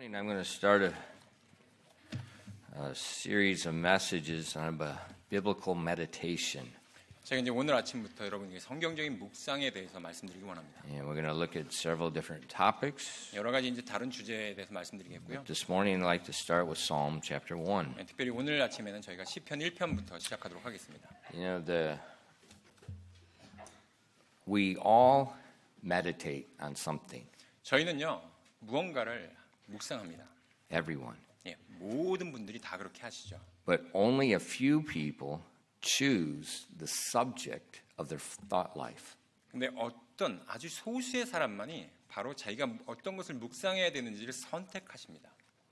morning I'm going to start a series of messages on biblical meditation. 제가 이제 오늘 아침부터 여러분에게 성경적인 묵상에 대해서 말씀드리기 원합니다. And we're going to look at several different topics. 여러 가지 이제 다른 주제에 대해서 말씀드리겠고요. This morning I'd like to start with Psalm chapter 1. 특별히 오늘 아침에는 저희가 시편 1편부터 시작하도록 하겠습니다. You know, we all meditate on something. 저희는요 무언가를 묵상합니다. Everyone. 예, 모든 분들이 다 그렇게 하시죠. But only a few people choose the subject of their thought life. 근데 어떤 아주 소수의 사람만이 바로 자기가 어떤 것을 묵상해야 되는지를 선택하십니다.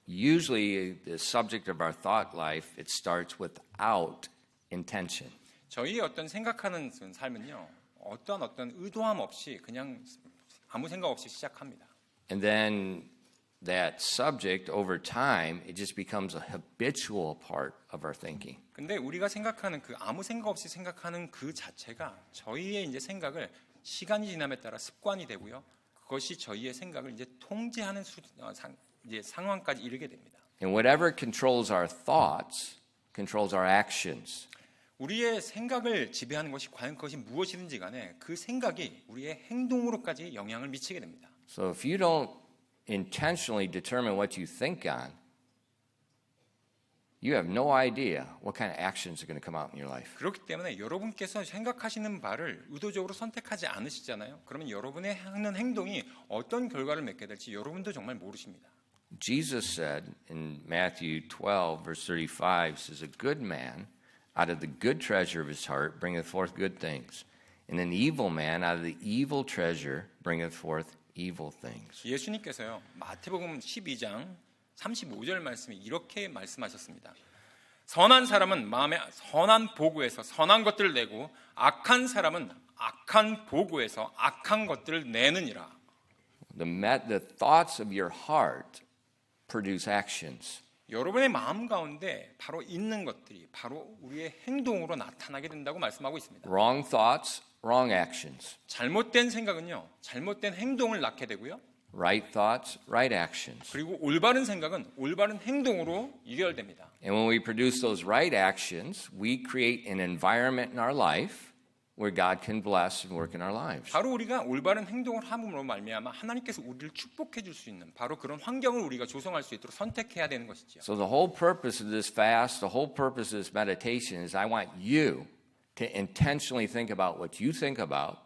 Usually the subject of our thought life, it starts without intention. 저희의 어떤 생각하는 삶은요 어떤 의도함 없이 그냥 아무 생각 없이 시작합니다. And then that subject over time, it just becomes a habitual part of our thinking. 근데 우리가 생각하는 그 아무 생각 없이 생각하는 그 자체가 저희의 이제 생각을 시간이 지남에 따라 습관이 되고요. 그것이 저희의 생각을 이제 통제하는 이제 상황까지 이르게 됩니다. And whatever controls our thoughts controls our actions. 우리의 생각을 지배하는 것이 과연 그것이 무엇이든지 간에 그 생각이 우리의 행동으로까지 영향을 미치게 됩니다. So if you don't intentionally determine what you think on, you have no idea what kind of actions are going to come out in your life. 그렇기 때문에 여러분께서 생각하시는 바를 의도적으로 선택하지 않으시잖아요. 그러면 여러분의 하는 행동이 어떤 결과를 맺게 될지 여러분도 정말 모르십니다. Jesus said in Matthew 12 verse 35 says, a good man out of the good treasure of his heart bringeth forth good things, and an evil man out of the evil treasure bringeth forth evil things. 예수님께서요 마태복음 12장 35절 말씀이 이렇게 말씀하셨습니다. 선한 사람은 마음에 선한 보고에서 선한 것들을 내고 악한 사람은 악한 보고에서 악한 것들을 내느니라. The thoughts of your heart produce actions. 여러분의 마음 가운데 바로 있는 것들이 바로 우리의 행동으로 나타나게 된다고 말씀하고 있습니다. Wrong thoughts, wrong actions. 잘못된 생각은요 잘못된 행동을 낳게 되고요. Right thoughts, right actions. 그리고 올바른 생각은 올바른 행동으로 이결됩니다. And when we produce those right actions, we create an environment in our life where God can bless and work in our lives. 바로 우리가 올바른 행동을 함으로 말미암아 하나님께서 우리를 축복해 줄 수 있는 바로 그런 환경을 우리가 조성할 수 있도록 선택해야 되는 것이죠. So the whole purpose of this fast, the whole purpose of this meditation is I want you to intentionally think about what you think about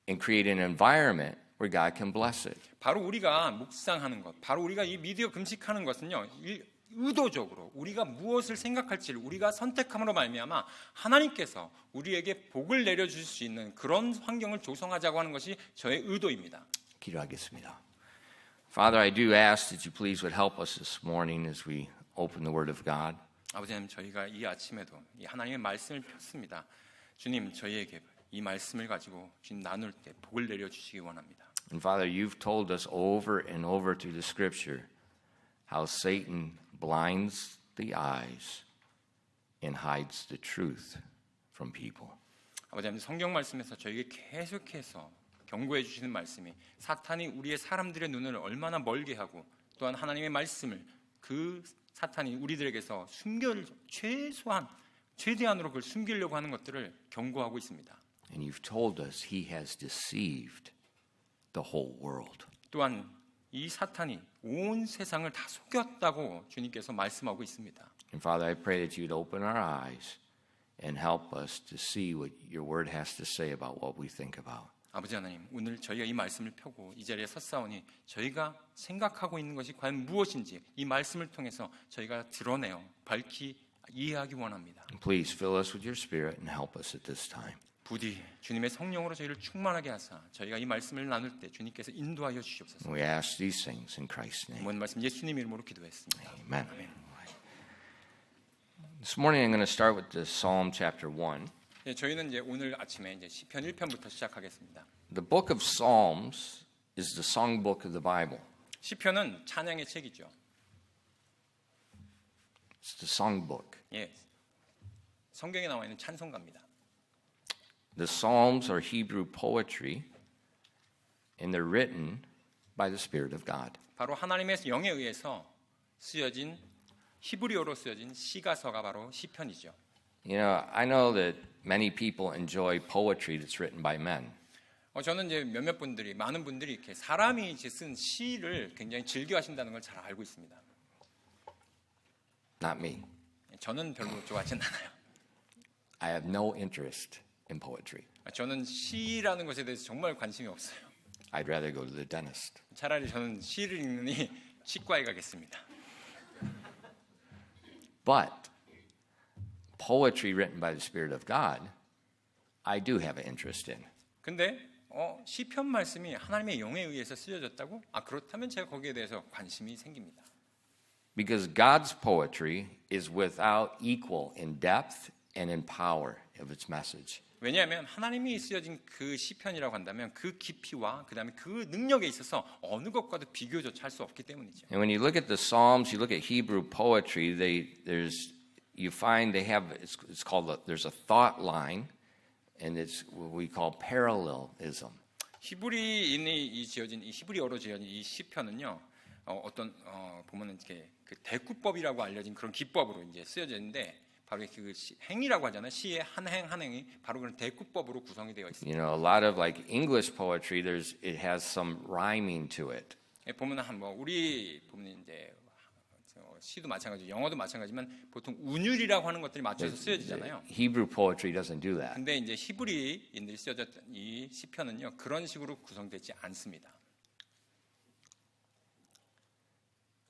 and create an environment where God can bless it. 바로 우리가 묵상하는 것, 바로 우리가 이 미디어 금식하는 것은요. 의도적으로 우리가 무엇을 생각할지를 우리가 선택함으로 말미암아 하나님께서 우리에게 복을 내려주실 수 있는 그런 환경을 조성하자고 하는 것이 저의 의도입니다. 기도하겠습니다. Father, I do ask that you please would help us this morning as we open the Word of God. 아버지 하나님, 저희가 이 아침에도 이 하나님의 말씀을 폈습니다. 주님, 저희에게 이 말씀을 가지고 주님 나눌 때 복을 내려주시기 원합니다. And Father, you've told us over and over through the Scripture how Satan blinds the eyes and hides the truth from people. 아버지 하나님, 성경 말씀에서 저에게 계속해서 경고해 주시는 말씀이 사탄이 우리의 사람들의 눈을 얼마나 멀게 하고 또한 하나님의 말씀을 그 사탄이 우리들에게서 최대한으로 그걸 숨기려고 하는 것들을 경고하고 있습니다. And you've told us he has deceived the whole world. 또한 이 사탄이 온 세상을 다 속였다고 주님께서 말씀하고 있습니다. And Father, I pray that you'd open our eyes and help us to see what your word has to say about what we think about. 아버지 하나님, 오늘 저희가 이 말씀을 펴고 이 자리에 섰사오니 저희가 생각하고 있는 것이 과연 무엇인지 이 말씀을 통해서 저희가 드러내어 밝히 이해하기 원합니다. Please fill us with your spirit and help us at this time. 부디 주님의 성령으로 저희를 충만하게 하사 저희가 이 말씀을 나눌 때 주님께서 인도하여 주시옵소서. We ask these things in Christ's name. 모든 말씀 예수님 이름으로 기도했습니다. Amen. 아멘. This morning I'm going to start with the Psalm chapter 1. 네, 저희는 이제 오늘 아침에 이제 시편 1편부터 시작하겠습니다. The book of Psalms is the songbook of the Bible. 시편은 찬양의 책이죠. It's the songbook. 예. 성경에 나와 있는 찬송가입니다. The Psalms are Hebrew poetry, and they're written by the Spirit of God. 바로 하나님의 영에 의해서 쓰여진 히브리어로 쓰여진 시가서가 바로 시편이죠. You know, I know that many people enjoy poetry that's written by men. 저는 이제 몇몇 분들이 많은 분들이 이렇게 사람이 이제 쓴 시를 굉장히 즐겨하신다는 걸 잘 알고 있습니다. Not me. 저는 별로 좋아하진 않아요. I have no interest in poetry. 저는 시라는 것에 대해서 정말 관심이 없어요. I'd rather go to the dentist. 차라리 저는 시를 읽느니 치과에 가겠습니다. But poetry written by the Spirit of God, I do have an interest in. 근데 시편 말씀이 하나님의 영에 의해서 쓰여졌다고? 그렇다면 제가 거기에 대해서 관심이 생깁니다. Because God's poetry is without equal in depth and in power of its message. 왜냐하면 하나님이 쓰여진 그 시편이라고 한다면 그 깊이와 그다음에 그 능력에 있어서 어느 것과도 비교조차 할 수 없기 때문이죠. And when you look at the Psalms, you look at Hebrew poetry, you find they have it's called there's a thought line, and it's what we call parallelism. 히브리인이 지어진 이 히브리어로 지어진 이 시편은요. 보면은 이렇게 그 대꾸법이라고 알려진 그런 기법으로 이제 쓰여져 있는데 바로 그 행이라고 하잖아요. 시의 한 행 한 행이 바로 그런 대꾸법으로 구성이 되어 있습니다. You know, a lot of like English poetry, it has some rhyming to it. 보면 우리 보면 이제 시도 마찬가지, 영어도 마찬가지지만 보통 운율이라고 하는 것들이 맞춰서 쓰여지잖아요. Hebrew poetry doesn't do that. 근데 이제 히브리인들이 쓰여졌던 이 시편은요 그런 식으로 구성되지 않습니다.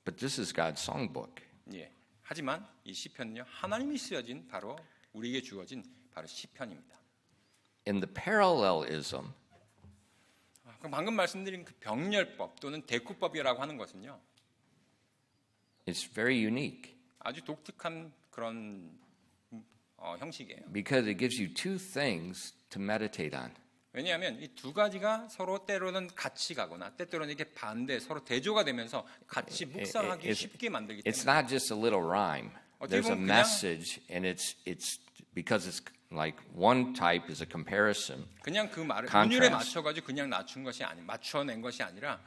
But this is God's songbook. 예. 하지만 이 시편은요 하나님이 쓰여진 바로 우리에게 주어진 바로 시편입니다. In the parallelism, 그럼 방금 말씀드린 그 병렬법 또는 대꾸법이라고 하는 것은요 it's very unique 아주 독특한 그런 형식이에요. because it gives you two things to meditate on. 왜냐하면 이 두 가지가 서로 때로는 같이 가거나 때때로는 이렇게 반대 서로 대조가 되면서 같이 묵상하기 쉽게 만들기 It's 때문에 not just a little rhyme. There's a message, and it's because it's like one type is a comparison. 그냥 그 말을 Contrast. 운율에 맞춰가지고 그냥 맞춰낸 것이 아니라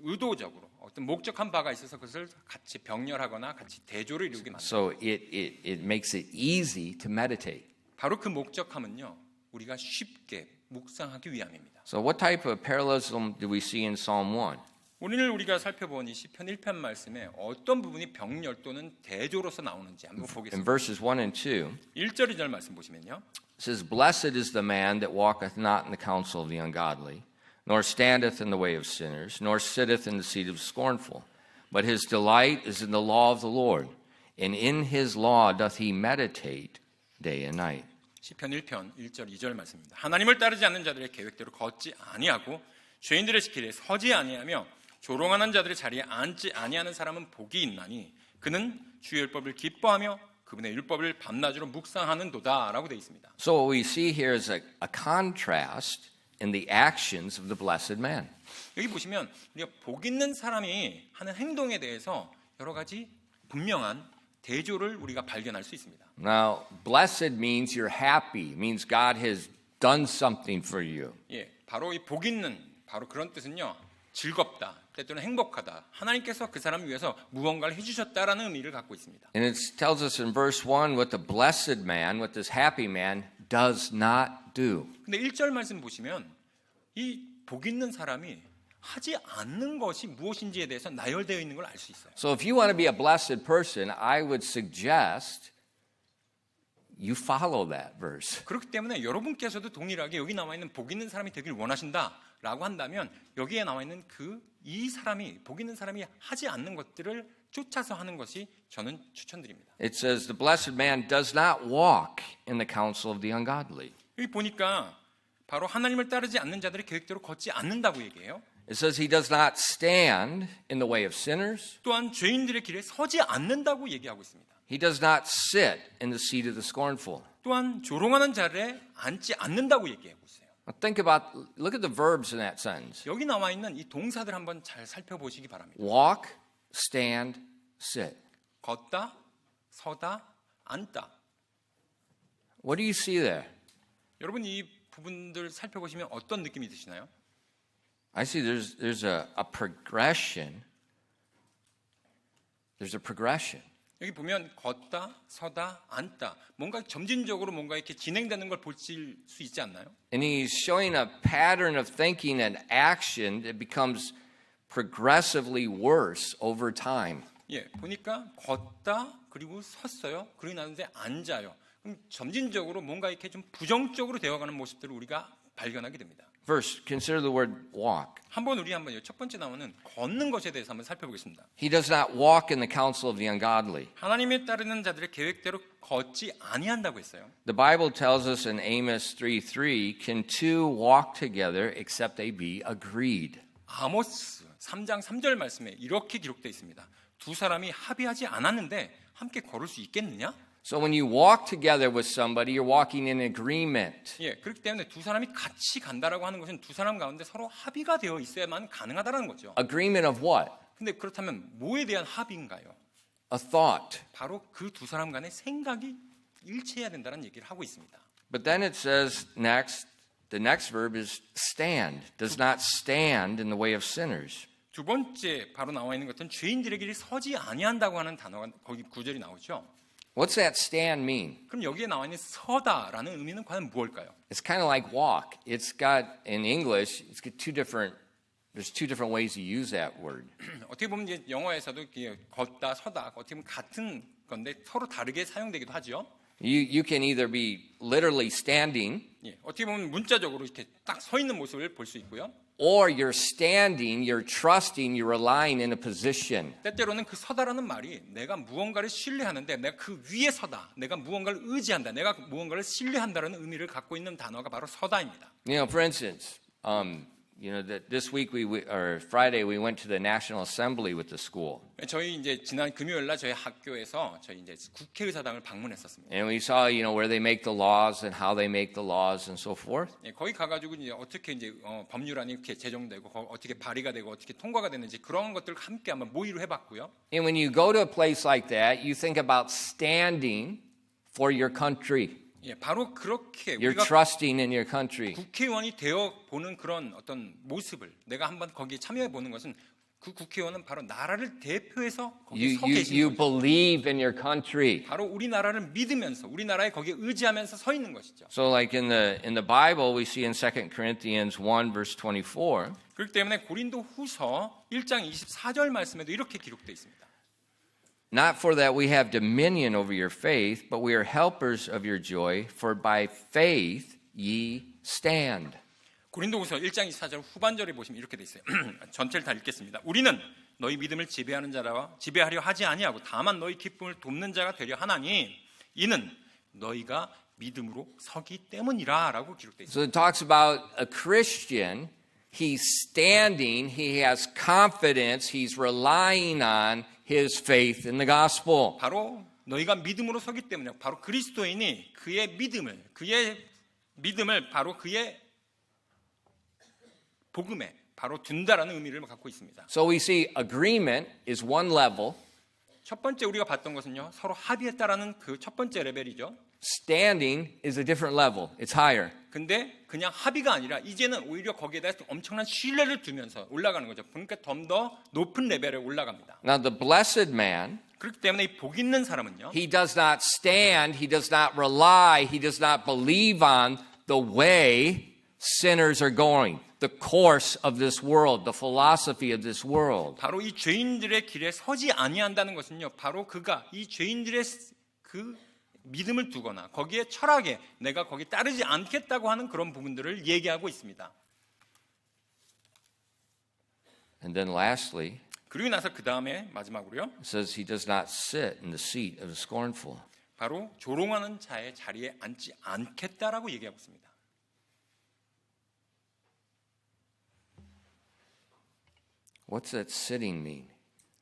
의도적으로 어떤 목적한 바가 있어서 그것을 같이 병렬하거나 같이 대조를 이루게 만듭니다. So it makes it easy to meditate. 바로 그 목적함은요 우리가 쉽게 묵상하기 위함입니다. So what type of parallelism do we see in Psalm 1? 오늘 우리가 살펴본 이 시편 1편 말씀에 어떤 부분이 병렬 또는 대조로서 나오는지 한번 In 보겠습니다. verses 1 and 2, 1절 2절 말씀 보시면요. it says, Blessed is the man that walketh not in the counsel of the ungodly, nor standeth in the way of sinners, nor sitteth in the seat of the scornful. But his delight is in the law of the Lord, and in his law doth he meditate day and night. 시편 1편 1절 2절 말씀입니다. 하나님을 따르지 않는 자들의 계획대로 걷지 아니하고 죄인들의 시길에 서지 아니하며 조롱하는 자들의 자리에 앉지 아니하는 사람은 복이 있나니 그는 주의 율법을 기뻐하며 그분의 율법을 밤낮으로 묵상하는도다라고 되어 있습니다. So what we see here is a contrast in the actions of the blessed man. 여기 보시면 우리가 복 있는 사람이 하는 행동에 대해서 여러 가지 분명한 대조를 우리가 발견할 수 있습니다. Now, blessed means you're happy, means God has done something for you. 예, 바로 이 복 있는 바로 그런 뜻은요. 즐겁다, 때때로는 행복하다. 하나님께서 그 사람을 위해서 무언가를 해주셨다라는 의미를 갖고 있습니다. And it tells us in verse 1 what the blessed man, what this happy man does not do. 근데 1절 말씀 보시면 이 복 있는 사람이 하지 않는 것이 무엇인지에 대해서 나열되어 있는 걸 알 수 있어요. So if you want to be a blessed person, I would suggest you follow that verse. 그렇기 때문에 여러분께서도 동일하게 여기 나와 있는 복 있는 사람이 되길 원하신다라고 한다면 여기에 나와 있는 이 사람이 복 있는 사람이 하지 않는 것들을 쫓아서 하는 것이 저는 추천드립니다. It says the blessed man does not walk in the counsel of the ungodly. 여기 보니까 바로 하나님을 따르지 않는 자들의 계획대로 걷지 않는다고 얘기해요. It says he does not stand in the way of sinners. 또한 죄인들의 길에 서지 않는다고 얘기하고 있습니다. He does not sit in the seat of the scornful. 또한 조롱하는 자리에 앉지 않는다고 얘기하고 있어요. Now look at the verbs in that sentence. 여기 나와 있는 이 동사들 한번 잘 살펴보시기 바랍니다. Walk, stand, sit. 걷다, 서다, 앉다. What do you see there? 여러분 이 부분들 살펴보시면 어떤 느낌이 드시나요? I see there's a progression There's a progression. 여기 보면 걷다, 서다, 앉다. 뭔가 점진적으로 뭔가 이렇게 진행되는 걸 볼 수 있지 않나요? And he's showing a pattern of thinking and action that becomes progressively worse over time. 예, 보니까 걷다 그리고 섰어요. 그리고 나는데 앉아요. 그럼 점진적으로 뭔가 이렇게 좀 부정적으로 되어가는 모습들을 우리가 발견하게 됩니다. First, consider the word walk. 한번 첫 번째 나오는 걷는 것에 대해서 한번 살펴보겠습니다. He does not walk in the counsel of the ungodly. 하나님에 따르는 자들의 계획대로 걷지 아니한다고 했어요. The Bible tells us in Amos 3:3, can two walk together except they be agreed? 아모스 3장 3절 말씀에 이렇게 기록되어 있습니다. 두 사람이 합의하지 않았는데 함께 걸을 수 있겠느냐? So when you walk together with somebody, you're walking in agreement. 예, 그렇기 때문에 두 사람이 같이 간다라고 하는 것은 두 사람 가운데 서로 합의가 되어 있어야만 가능하다는 거죠. Agreement of what? 근데 그렇다면 뭐에 대한 합의인가요? A thought. 바로 그 두 사람 간의 생각이 일치해야 된다는 얘기를 하고 있습니다. But then it says next, the next verb is stand. Does not stand in the way of sinners. 두 번째 바로 나와 있는 것은 죄인들의 길이 서지 아니한다고 하는 단어가 거기 구절이 나오죠. What's that stand mean? 그럼 여기에 나와 있는 서다라는 의미는 과연 무엇일까요? It's kind of like walk. It's got, in English, it's got there's two different ways to use that word. 어떻게 보면 이제 영어에서도 이렇게 걷다 서다 어떻게 보면 같은 건데 서로 다르게 사용되기도 하죠. You can either be literally standing, 예, 어떻게 보면 문자적으로 이렇게 딱 서 있는 모습을 볼 수 있고요. or you're standing, you're trusting, you're relying in a position. 때때로는 그 서다라는 말이 내가 무언가를 신뢰하는데 내가 그 위에 서다, 내가 무언가를 의지한다, 내가 무언가를 신뢰한다는 의미를 갖고 있는 단어가 바로 서다입니다. You know, for instance, that this week or Friday we went to the National Assembly with the school, 저희 이제 지난 금요일 날 저희 학교에서 저희 이제 국회의사당을 방문했었습니다. and we saw, where they make the laws and how they make the laws and so forth. 예, 거기 가가지고 이제 어떻게 이제 법률안이 이렇게 제정되고 어떻게 발의가 되고 어떻게 통과가 되는지 그런 것들을 함께 한번 모의로 해봤고요. And when you go to a place like that, you think about standing for your country. 예, 바로 그렇게 You're 우리가 trusting in your country. 국회의원이 되어 보는 그런 어떤 모습을 내가 한번 거기에 참여해 보는 것은 그 국회의원은 바로 나라를 대표해서 거기 서 계시는 You 거죠. believe in your country. 바로 우리나라를 믿으면서 우리나라에 거기에 의지하면서 서 있는 것이죠. So like in the Bible, we see in 2 Corinthians 1 verse 24, 그렇기 때문에 고린도 후서 1장 24절 말씀에도 이렇게 기록되어 있습니다. not for that we have dominion over your faith, but we are helpers of your joy, for by faith ye stand. 고린도후서 1장 24절 후반절에 보시면 이렇게 돼 있어요. 전체를 다 읽겠습니다. 우리는 너희 믿음을 지배하려 하지 아니하고 다만 너희 기쁨을 돕는 자가 되려 하나니 이는 너희가 믿음으로 서기 때문이라라고 기록돼 있습니다. So it talks about a Christian, he's standing, he has confidence, he's relying on his faith in the gospel. 바로 너희가 믿음으로 서기 때문에 바로 그리스도인이 그의 믿음을 바로 그의 복음에 바로 둔다라는 의미를 갖고 있습니다. So we see agreement is one level, 첫 번째 우리가 봤던 것은요. 서로 합의했다라는 그 첫 번째 레벨이죠. standing is a different level. It's higher. 근데 그냥 합의가 아니라 이제는 오히려 거기에 대해서 엄청난 신뢰를 두면서 올라가는 거죠. 그러니까 좀 더 높은 레벨에 올라갑니다. Now the blessed man, 그렇기 때문에 이 복 있는 사람은요. he does not stand, he does not rely, he does not believe on the way sinners are going, the course of this world, the philosophy of this world. 바로 이 죄인들의 길에 서지 아니한다는 것은요. 바로 그가 이 죄인들의 그 믿음을 두거나 거기에 철학에 내가 거기 따르지 않겠다고 하는 그런 부분들을 얘기하고 있습니다. And then lastly, 그리고 나서 그 다음에 마지막으로요. it says he does not sit in the seat of the scornful. 바로 조롱하는 자의 자리에 앉지 않겠다라고 얘기하고 있습니다. What's that sitting mean?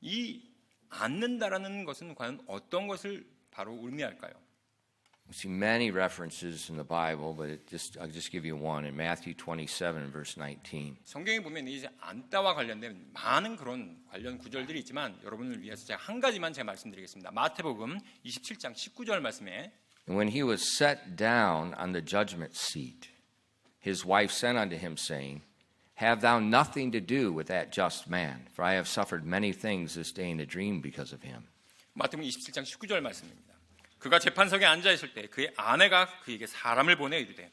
이 앉는다라는 것은 과연 어떤 것을 바로 의미할까요? We see many references in the Bible, but I'll just give you one in Matthew 27, verse 19. 성경에 보면 이제 앉다와 관련된 많은 그런 관련 구절들이 있지만 여러분을 위해서 제가 한 가지만 제가 말씀드리겠습니다. 마태복음 27장 19절 말씀에 And when he was set down on the judgment seat, his wife sent unto him, saying, Have thou nothing to do with that just man, for I have suffered many things this day in a dream because of him. 마태복음 27장 19절 말씀입니다. 그가 재판석에 앉아 있을 때 그의 아내가 그에게 사람을 보내 이르되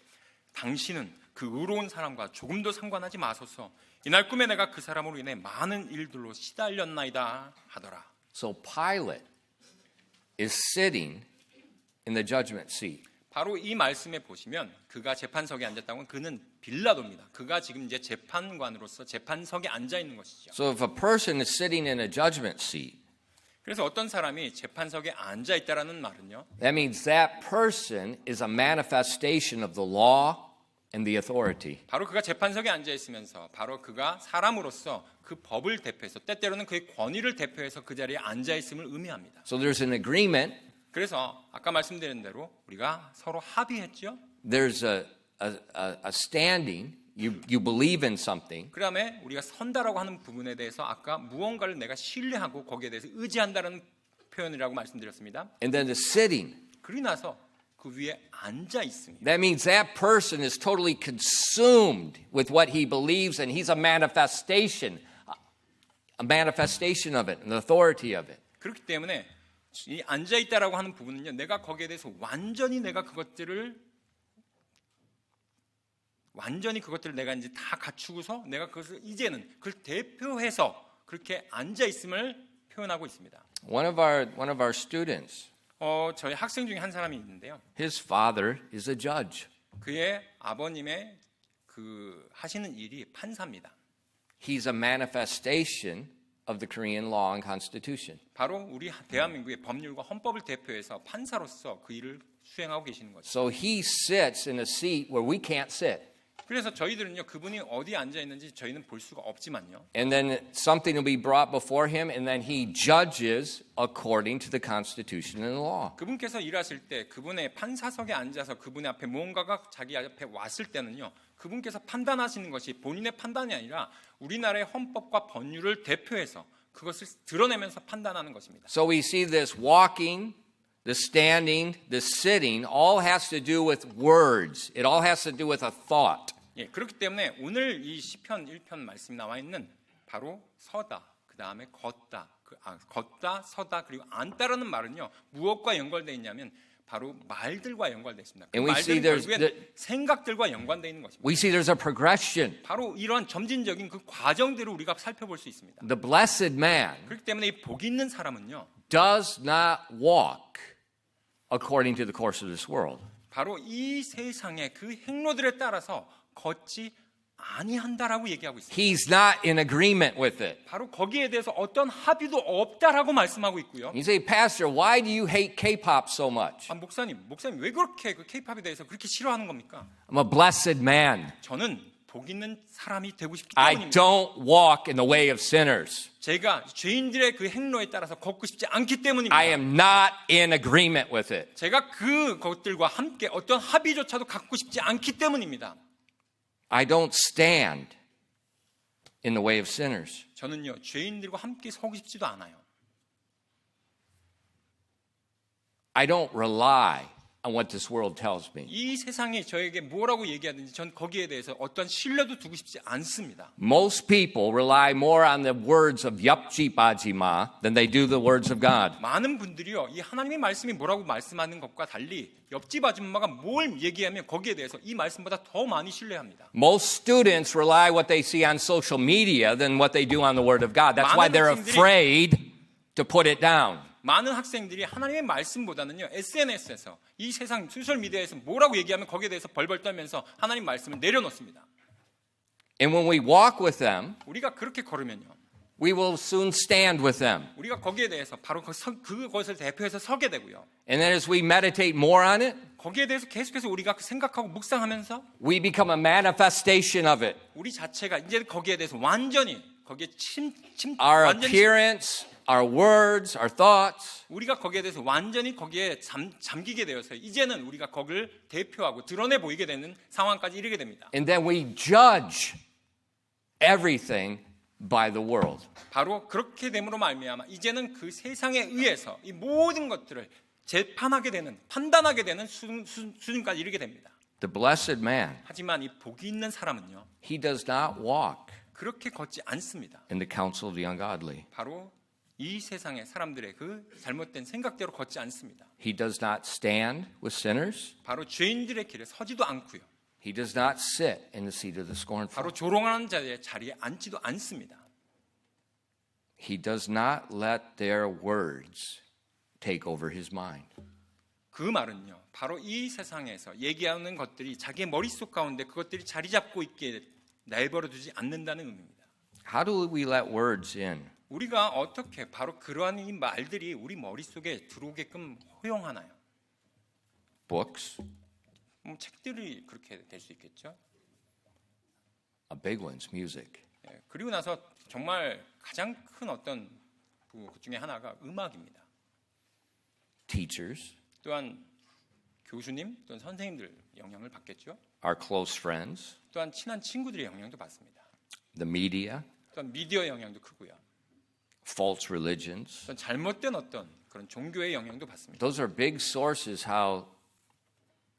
당신은 그 의로운 사람과 조금도 상관하지 마소서. 이날 꿈에 내가 그 사람으로 인해 많은 일들로 시달렸나이다 하더라. So Pilate is sitting in the judgment seat. 바로 이 말씀에 보시면 그가 재판석에 앉았다고 그는 빌라도입니다. 그가 지금 이제 재판관으로서 재판석에 앉아 있는 것이죠. So if a person is sitting in a judgment seat, 그래서 어떤 사람이 재판석에 앉아 있다라는 말은요. that means that person is a manifestation of the law and the authority. 바로 그가 재판석에 앉아 있으면서 바로 그가 사람으로서 그 법을 대표해서 때때로는 그의 권위를 대표해서 그 자리에 앉아 있음을 의미합니다. So there's an agreement, 그래서 아까 말씀드린 대로 우리가 서로 합의했죠. there's a standing, you believe in something, 그다음에 우리가 선다라고 하는 부분에 대해서 아까 무언가를 내가 신뢰하고 거기에 대해서 의지한다라는 표현이라고 말씀드렸습니다. and then the sitting. 그리 나서 그 위에 앉아 있습니다. That means that person is totally consumed with what he believes and he's a manifestation of it, an authority of it. 그렇기 때문에 이 앉아 있다라고 하는 부분은요. 내가 거기에 대해서 완전히 그것들을 내가 이제 다 갖추고서 내가 그것을 이제는 그걸 대표해서 그렇게 앉아 있음을 표현하고 있습니다. One of our students, 저희 학생 중에 한 사람이 있는데요. his father is a judge. 그의 아버님의 그 하시는 일이 판사입니다. He's a manifestation of the Korean law and constitution. 바로 우리 대한민국의 법률과 헌법을 대표해서 판사로서 그 일을 수행하고 계시는 거죠. So he sits in a seat where we can't sit. 그래서 저희들은요 그분이 어디에 앉아 있는지 저희는 볼 수가 없지만요. And then something will be brought before him and then he judges according to the constitution and the law. 그분께서 일하실 때 그분의 판사석에 앉아서 그분의 앞에 무언가가 자기 앞에 왔을 때는요. 그분께서 판단하시는 것이 본인의 판단이 아니라 우리나라의 헌법과 법률을 대표해서 그것을 드러내면서 판단하는 것입니다. So we see this walking, the standing, the sitting all has to do with words. It all has to do with a thought. 예, 그렇기 때문에 오늘 이 시편 1편 말씀이 나와 있는 바로 서다, 그 다음에 걷다, 걷다, 서다 그리고 앉다라는 말은요 무엇과 연관되어 있냐면 바로 말들과 연관되어 있습니다. 그 And we see 말들은 there's 결국엔 생각들과 연관되어 있는 것입니다. We see there's a progression. 바로 이러한 점진적인 그 과정들을 우리가 살펴볼 수 있습니다. The blessed man 그렇기 때문에 이 복 있는 사람은요 does not walk according to the course of this world. 바로 이 세상의 그 행로들에 따라서 걷지 아니한다라고 얘기하고 있습니다. He's not in agreement with it. 바로 거기에 대해서 어떤 합의도 없다라고 말씀하고 있고요. You say, Pastor, why do you hate K-pop so much? 목사님 왜 그렇게 그 K-팝에 대해서 그렇게 싫어하는 겁니까? I'm a blessed man. 저는 복 있는 사람이 되고 싶기 I 때문입니다. don't walk in the way of sinners. 제가 죄인들의 그 행로에 따라서 걷고 싶지 않기 때문입니다. I am not in agreement with it. 제가 그것들과 함께 어떤 합의조차도 갖고 싶지 않기 때문입니다. I don't stand in the way of sinners. 저는요 죄인들과 함께 서고 싶지도 않아요. I don't rely on what this world tells me. 이 세상이 저에게 뭐라고 얘기하든지 전 거기에 대해서 어떤 신뢰도 두고 싶지 않습니다. Most people rely more on the words of yapjipajima than they do the words of God. 많은 분들이요 이 하나님의 말씀이 뭐라고 말씀하는 것과 달리 옆집 아줌마가 뭘 얘기하면 거기에 대해서 이 말씀보다 더 많이 신뢰합니다. Most students rely what they see on social media than what they do on the Word of God. That's why they're afraid to put it down. 많은 학생들이 하나님의 말씀보다는요 SNS에서 이 세상 소셜미디어에서 뭐라고 얘기하면 거기에 대해서 벌벌 떨면서 하나님 말씀을 내려놓습니다. And when we walk with them, 우리가 그렇게 걸으면요 we will soon stand with them. 우리가 거기에 대해서 바로 그것을 대표해서 서게 되고요. And then as we meditate more on it, 거기에 대해서 계속해서 우리가 생각하고 묵상하면서 we become a manifestation of it. 우리 자체가 이제 거기에 대해서 완전히 거기에 Our 완전히 appearance, our words, our thoughts. 우리가 거기에 대해서 완전히 거기에 잠기게 되어서 이제는 우리가 거기를 대표하고 드러내 보이게 되는 상황까지 이르게 됩니다. And then we judge everything by the world. 바로 그렇게 됨으로 말미암아 이제는 그 세상에 의해서 이 모든 것들을 재판하게 되는 판단하게 되는 수준까지 이르게 됩니다. The blessed man, 하지만 이 복이 있는 사람은요, he does not walk 그렇게 걷지 않습니다. in the counsel of the ungodly. 바로 이 세상의 사람들의 그 잘못된 생각대로 걷지 않습니다. He does not stand with sinners. 바로 죄인들의 길에 서지도 않고요. He does not sit in the seat of the scornful. 바로 조롱하는 자의 자리에 앉지도 않습니다. He does not let their words take over his mind. 그 말은요, 바로 이 세상에서 얘기하는 것들이 자기의 머릿속 가운데 그것들이 자리 잡고 있게 내버려두지 않는다는 의미입니다. How do we let words in? 우리가 어떻게 바로 그러한 이 말들이 우리 머릿속에 들어오게끔 허용하나요? Books, 책들이 그렇게 될 수 있겠죠. a big one's music. 예, 그리고 나서 정말 가장 큰 어떤 그 중에 하나가 음악입니다. Teachers, 또한 교수님 또는 선생님들 영향을 받겠죠. our close friends, 또한 친한 친구들의 영향도 받습니다. the media, 또한 미디어 영향도 크고요. false religions. 또한 잘못된 어떤 그런 종교의 영향도 받습니다. Those are big sources how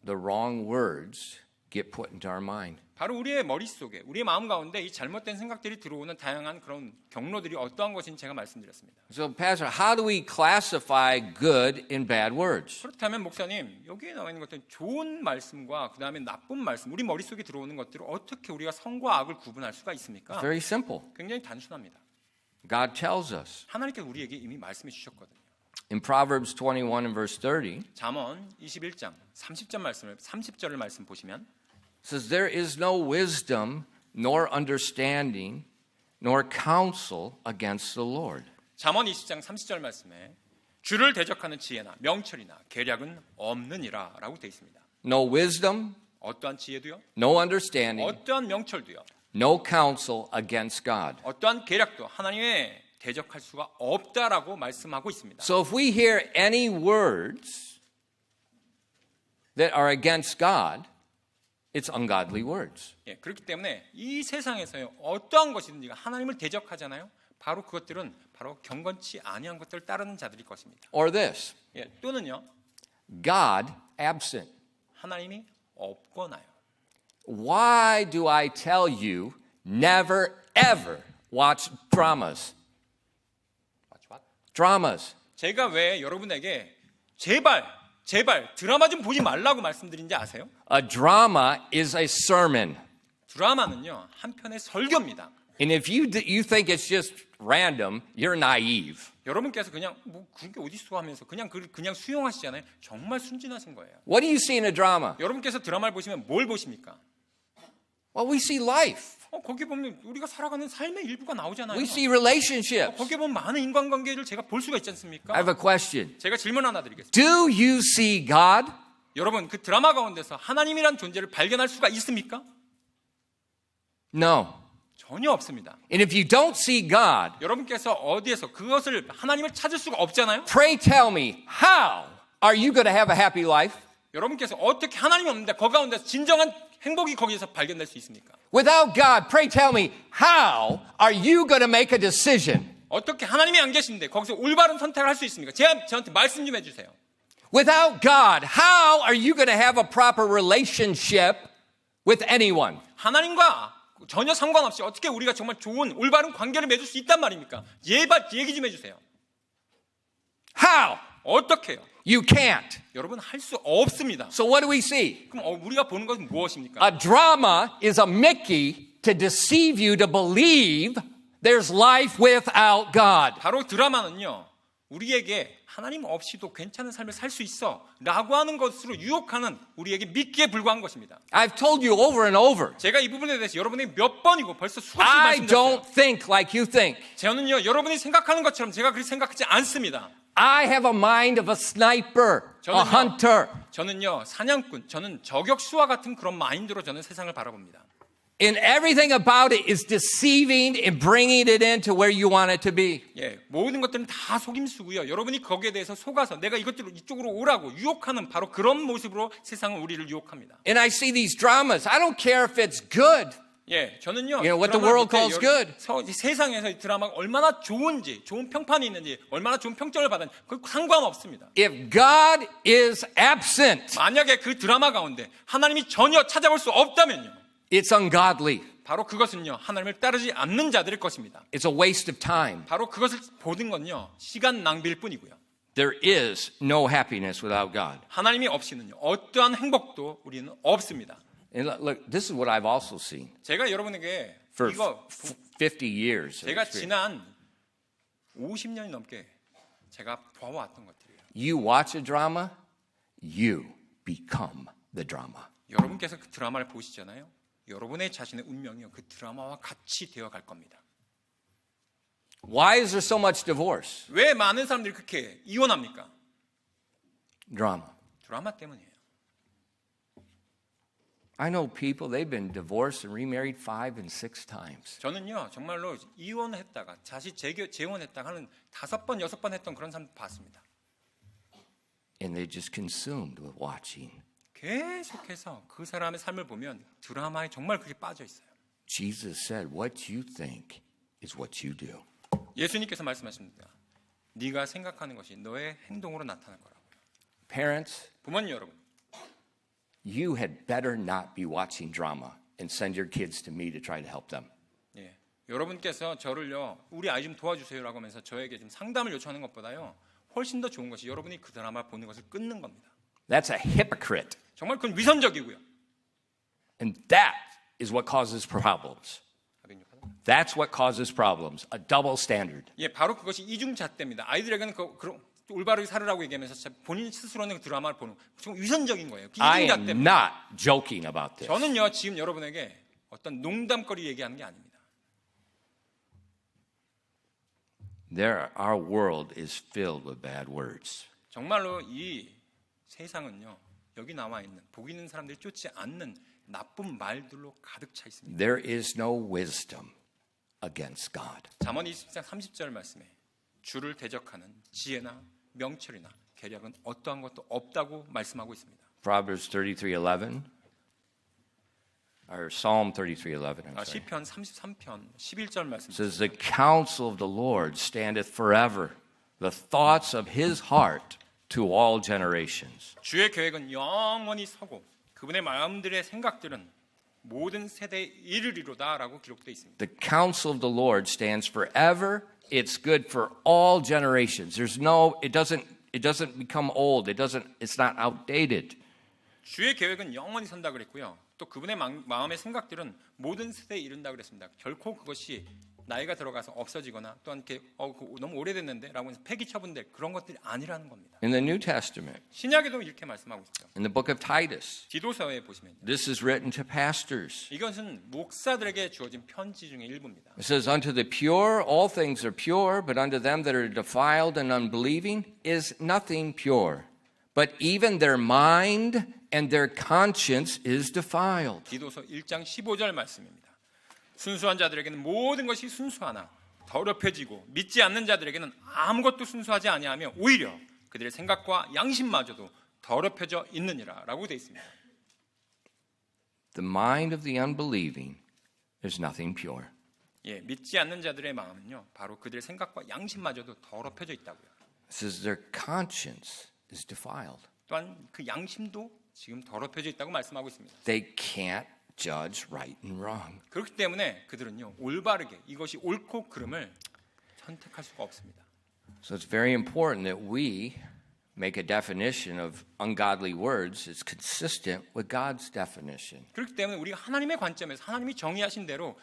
the wrong words get put into our mind. 바로 우리의 머릿속에 우리의 마음 가운데 이 잘못된 생각들이 들어오는 다양한 그런 경로들이 어떠한 것인지 제가 말씀드렸습니다. So, Pastor, how do we classify good and bad words? 그렇다면 목사님, 여기에 나와 있는 것들은 좋은 말씀과 그 다음에 나쁜 말씀, 우리 머릿속에 들어오는 것들을 어떻게 우리가 선과 악을 구분할 수가 있습니까? Very simple. 굉장히 단순합니다. God tells us. 하나님께서 우리에게 이미 말씀해 주셨거든요. In Proverbs 21 and verse 30, 잠언 21장 30절을 말씀 보시면 it says, There is no wisdom, nor understanding, nor counsel against the Lord. 잠언 20장 30절 말씀에 주를 대적하는 지혜나 명철이나 계략은 없느니라 라고 되어 있습니다. No wisdom, 어떠한 지혜도요, no understanding, 어떠한 명철도요, no counsel against God. 어떠한 계략도 하나님의 대적할 수가 없다라고 말씀하고 있습니다. So if we hear any words that are against God, it's ungodly words. 예, 그렇기 때문에 이 세상에서요, 어떠한 것이든지 하나님을 대적하잖아요. 바로 그것들은 바로 경건치 아니한 것들을 따르는 자들일 것입니다. Or this, 예, 또는요, God absent. 하나님이 없거나요. Why do I tell you never ever watch dramas? Dramas. 제가 왜 여러분에게 제발 드라마 좀 보지 말라고 말씀드린지 아세요? A drama is a sermon. 드라마는요, 한편의 설교입니다. And if you think it's just random, you're naive. 여러분께서 그냥 뭐 그런 게 어디 있어 하면서 그냥 수용하시잖아요. 정말 순진하신 거예요. What do you see in a drama? 여러분께서 드라마를 보시면 뭘 보십니까? Well, we see life. 거기 보면 우리가 살아가는 삶의 일부가 나오잖아요. We see relationships. 거기에 보면 많은 인간관계를 제가 볼 수가 있지 않습니까? I have a question. 제가 질문 하나 드리겠습니다. Do you see God? 여러분, 그 드라마 가운데서 하나님이란 존재를 발견할 수가 있습니까? No. 전혀 없습니다. And if you don't see God, 여러분께서 어디에서 그것을 하나님을 찾을 수가 없잖아요. pray tell me, how are you going to have a happy life? 여러분께서 어떻게 하나님이 없는데 그 가운데서 진정한 행복이 거기에서 발견될 수 있습니까? Without God, pray tell me, how are you going to make a decision? 어떻게 하나님이 안 계신데 거기서 올바른 선택을 할 수 있습니까? 저한테 말씀 좀 해주세요. Without God, how are you going to have a proper relationship with anyone? 하나님과 전혀 상관없이 어떻게 우리가 정말 좋은 올바른 관계를 맺을 수 있단 말입니까? 얘기 좀 해주세요. How? 어떻게요? You can't. 여러분, 할 수 없습니다. So what do we see? 그럼 우리가 보는 것은 무엇입니까? A drama is a Mickey to deceive you to believe there's life without God. 바로 드라마는요, 우리에게 하나님 없이도 괜찮은 삶을 살 수 있어 라고 하는 것으로 유혹하는 우리에게 믿기에 불과한 것입니다. I've told you over and over. 제가 이 부분에 대해서 여러분에게 몇 번이고 벌써 수없이 I 말씀드렸어요. don't think like you think. 저는요, 여러분이 생각하는 것처럼 제가 그렇게 생각하지 않습니다. I have a mind of a sniper, a hunter. 저는요, 사냥꾼, 저는 저격수와 같은 그런 마인드로 저는 세상을 바라봅니다. And everything about it is deceiving and bringing it into where you want it to be. 예, 모든 것들은 다 속임수고요. 여러분이 거기에 대해서 속아서 내가 이쪽으로 오라고 유혹하는 바로 그런 모습으로 세상은 우리를 유혹합니다. And I see these dramas. I don't care if it's good. 예, 저는요. You know, what the 드라마를 world 볼 때 calls good. 이 세상에서 이 드라마가 얼마나 좋은지, 좋은 평판이 있는지, 얼마나 좋은 평점을 받았는지 그 상관없습니다. If God is absent, 만약에 그 드라마 가운데 하나님이 전혀 찾아볼 수 없다면요. it's ungodly. 바로 그것은요. 하나님을 따르지 않는 자들의 것입니다. It's a waste of time. 바로 그것을 보는 건요. 시간 낭비일 뿐이고요. There is no happiness without God. 하나님이 없이는요. 어떠한 행복도 우리는 없습니다. And look, this is what I've also seen 제가 여러분에게 for 이거 50 years. of 제가 experience. 지난 50년이 넘게 제가 봐왔던 것들이에요. You watch a drama, you become the drama. 여러분께서 그 드라마를 보시잖아요. 여러분의 자신의 운명이요. 그 드라마와 같이 되어 갈 겁니다. Why is there so much divorce? 왜 많은 사람들이 그렇게 이혼합니까? Drama. 드라마 때문이에요. I know people, they've been divorced and remarried 5 and 6 times. 저는요. 정말로 이혼했다가 다시 재혼했다가 하는 5번, 6번 했던 그런 사람 봤습니다. And they're just consumed with watching. 계속해서 그 사람의 삶을 보면 드라마에 정말 그렇게 빠져 있어요. Jesus said, what you think is what you do. 예수님께서 말씀하십니다. 네가 생각하는 것이 너의 행동으로 나타날 거라고요. Parents, 부모님 여러분, you had better not be watching drama and send your kids to me to try to help them. 예, 여러분께서 저를요, 우리 아이 좀 도와주세요라고 하면서 저에게 좀 상담을 요청하는 것보다요, 훨씬 더 좋은 것이 여러분이 그 드라마 보는 것을 끊는 겁니다. That's a hypocrite. 정말 그건 위선적이고요. And that is what causes problems. That's what causes problems. A double standard. 예, 바로 그것이 이중잣대입니다. 아이들에게는 올바르게 살으라고 얘기하면서 본인 스스로는 그 드라마를 보는 좀 위선적인 거예요. I am 이중잣대입니다. not joking about this. 저는요 지금 여러분에게 어떤 농담거리 얘기하는 게 아닙니다. Our world is filled with bad words. 정말로 이 세상은요 여기 나와 있는 복 있는 사람들이 쫓지 않는 나쁜 말들로 가득 차 있습니다. There is no wisdom against God. 잠언 20장 30절 말씀에 주를 대적하는 지혜나 명철이나 계략은 어떠한 것도 없다고 말씀하고 있습니다. Proverbs 33:11 or Psalm 33:11. I'm sorry. 시편 33편 11절 말씀. Says the counsel of the Lord standeth forever, the thoughts of his heart to all generations. 주의 계획은 영원히 서고 그분의 마음들의 생각들은 모든 세대에 이르리로다라고 기록되어 있습니다. The counsel of the Lord stands forever. It's good for all generations. It doesn't become old. It's not outdated. 주의 계획은 영원히 선다 그랬고요. 또 그분의 마음의 생각들은 모든 세대에 이른다 그랬습니다. 결코 그것이 나이가 들어가서 없어지거나 또 이렇게 너무 오래됐는데라고 해서 폐기 처분될 그런 것들이 아니라는 겁니다. In the New Testament, 신약에도 이렇게 말씀하고 있죠. in the book of Titus, 디도서에 보시면 this is written to pastors. 이것은 목사들에게 주어진 편지 중의 일부입니다. It says, unto the pure, all things are pure, but unto them that are defiled and unbelieving is nothing pure. But even their mind and their conscience is defiled. 디도서 1장 15절 말씀입니다. 순수한 자들에게는 모든 것이 순수하나 더럽혀지고 믿지 않는 자들에게는 아무것도 순수하지 아니하며 오히려 그들의 생각과 양심마저도 더럽혀져 있느니라라고 되어 있습니다. The mind of the unbelieving is nothing pure. 예, 믿지 않는 자들의 마음은요, 바로 그들의 생각과 양심마저도 더럽혀져 있다고요. It says their conscience is defiled. 또한 그 양심도 지금 더럽혀져 있다고 말씀하고 있습니다. They can't judge right and wrong. 그렇기 때문에 그들은요, 올바르게 이것이 옳고 그름을 선택할 수가 없습니다. So it's very important that we make a definition of ungodly words that's consistent with God's definition. 그렇기 때문에 우리가 하나님의 관점에서 하나님이 정의하신 대로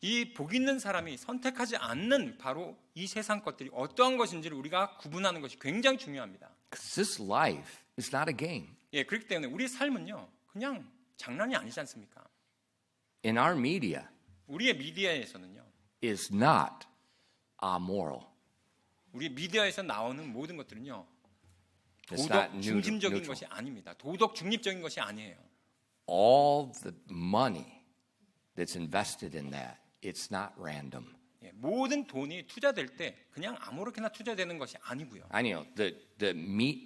이 복 있는 사람이 선택하지 않는 바로 이 세상 것들이 어떠한 것인지를 우리가 구분하는 것이 굉장히 중요합니다. Because this life is not a game. 예, 그렇기 때문에 우리 삶은요, 그냥 장난이 아니지 않습니까? In our media, 우리의 미디어에서는요, is not amoral. 우리 미디어에서 나오는 모든 것들은요, It's not 도덕 중심적인 neutral. 것이 아닙니다. 도덕 중립적인 것이 아니에요. All the money that's invested in that, it's not random. 예, 모든 돈이 투자될 때 그냥 아무렇게나 투자되는 것이 아니고요. 아니요, the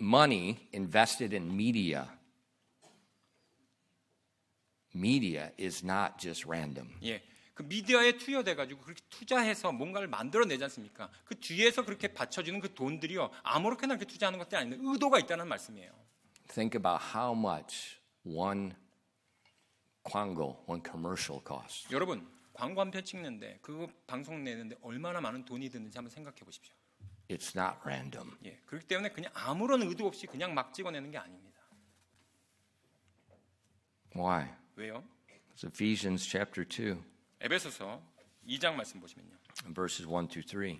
money invested in media media is not just random. 예, 그 미디어에 투여돼 가지고 그렇게 투자해서 뭔가를 만들어내지 않습니까? 그 뒤에서 그렇게 받쳐주는 그 돈들이요 아무렇게나 이렇게 투자하는 것들이 아닌데 의도가 있다는 말씀이에요. Think about how much one 광고, one commercial costs. 여러분 광고 한 편 찍는데 그거 방송 내는데 얼마나 많은 돈이 드는지 한번 생각해 보십시오. It's not random. 예, 그렇기 때문에 그냥 아무런 의도 없이 그냥 막 찍어내는 게 아닙니다. Why? 왜요? It's Ephesians chapter 2, 에베소서 2장 말씀 보시면요. verses 1 through 3.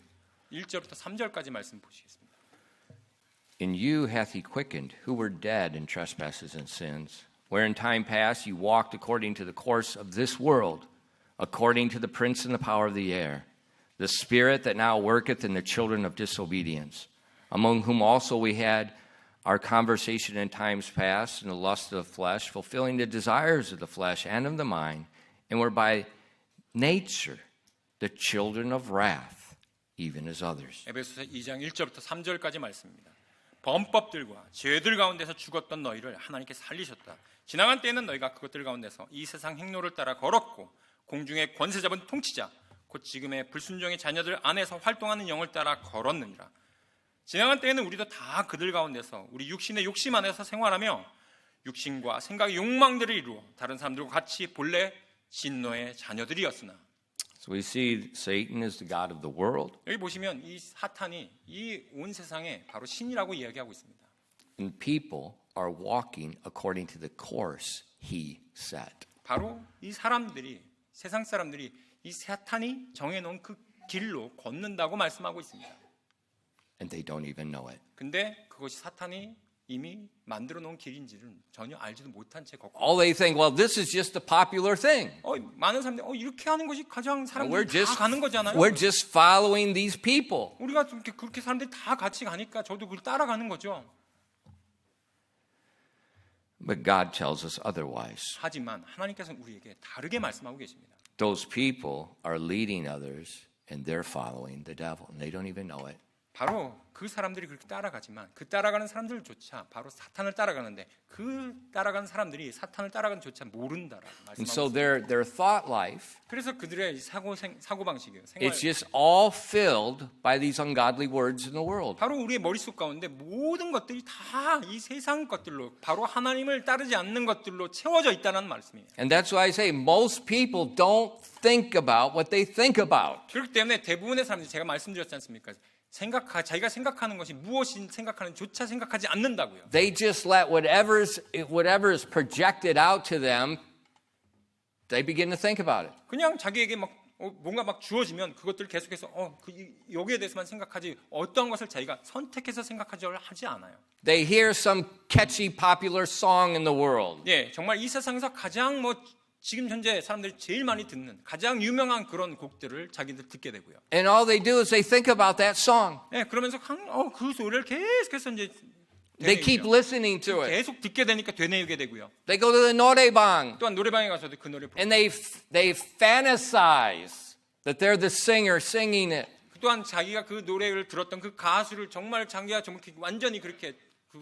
1절부터 3절까지 말씀 보시겠습니다. In you hath he quickened, who were dead in trespasses and sins, where in time past you walked according to the course of this world, according to the prince and the power of the air, the spirit that now worketh in the children of disobedience, among whom also we had our conversation in times past in the lust of the flesh, fulfilling the desires of the flesh and of the mind, and were by nature the children of wrath, even as others. 에베소서 2장 1절부터 3절까지 말씀입니다. 범법들과 죄들 가운데서 죽었던 너희를 하나님께 살리셨다. 지나간 때에는 너희가 그것들 가운데서 이 세상 행로를 따라 걸었고 공중의 권세 잡은 통치자 곧 지금의 불순종의 자녀들 안에서 활동하는 영을 따라 걸었느니라. 지나간 때에는 우리도 다 그들 가운데서 우리 육신의 욕심 안에서 생활하며 육신과 생각의 욕망들을 이루어 다른 사람들과 같이 본래 진노의 자녀들이었으나. So we see Satan is the god of the world, 여기 보시면 이 사탄이 이 온 세상에 바로 신이라고 이야기하고 있습니다. and people are walking according to the course he set. 바로 이 사람들이 세상 사람들이 이 사탄이 정해놓은 그 길로 걷는다고 말씀하고 있습니다. And they don't even know it. 근데 그것이 사탄이 이미 만들어 놓은 길인지를 전혀 알지도 못한 채 걷고 All they think, well, this is just a popular thing. 많은 사람들이 이렇게 하는 것이 가장 We're 사람들이 다 가는 거잖아요. we're just following these people. 우리가 그렇게 사람들이 다 같이 가니까 저도 그걸 따라가는 거죠. But God tells us otherwise. 하지만 하나님께서는 우리에게 다르게 말씀하고 계십니다. Those people are leading others and they're following the devil and they don't even know it. 바로 그 사람들이 그렇게 따라가지만 그 따라가는 사람들조차 바로 사탄을 따라가는데 그 따라가는 사람들이 사탄을 따라가는 조차 모른다라고 And so 말씀하고 있습니다. their thought life, 그래서 그들의 사고 방식이에요. it's just all filled by these ungodly words in the world. 바로 우리의 머릿속 가운데 모든 것들이 다 이 세상 것들로 바로 하나님을 따르지 않는 것들로 채워져 있다는 말씀이에요. And that's why I say most people don't think about what they think about. 그렇기 때문에 대부분의 사람들이 제가 말씀드렸지 않습니까? 자기가 생각하는 것이 무엇인 생각하는조차 생각하지 않는다고요. They just let whatever is projected out to them, they begin to think about it. 그냥 자기에게 뭔가 막 주어지면 그것들 계속해서 여기에 대해서만 생각하지 어떠한 것을 자기가 선택해서 생각하지 않아요. They hear some catchy popular song in the world. 예, 정말 이 세상에서 가장 지금 현재 사람들이 제일 많이 듣는 가장 유명한 그런 곡들을 자기들 듣게 되고요. And all they do is they think about that song. 예, 그러면서 그 소리를 계속해서 이제 They keep listening to it. 계속 듣게 되니까 되뇌이게 되고요. They go to the norebang 또한 노래방에 가서도 그 노래 부르고 and they fantasize that they're the singer singing it. 또한 자기가 그 노래를 들었던 그 가수를 정말 자기가 완전히 그렇게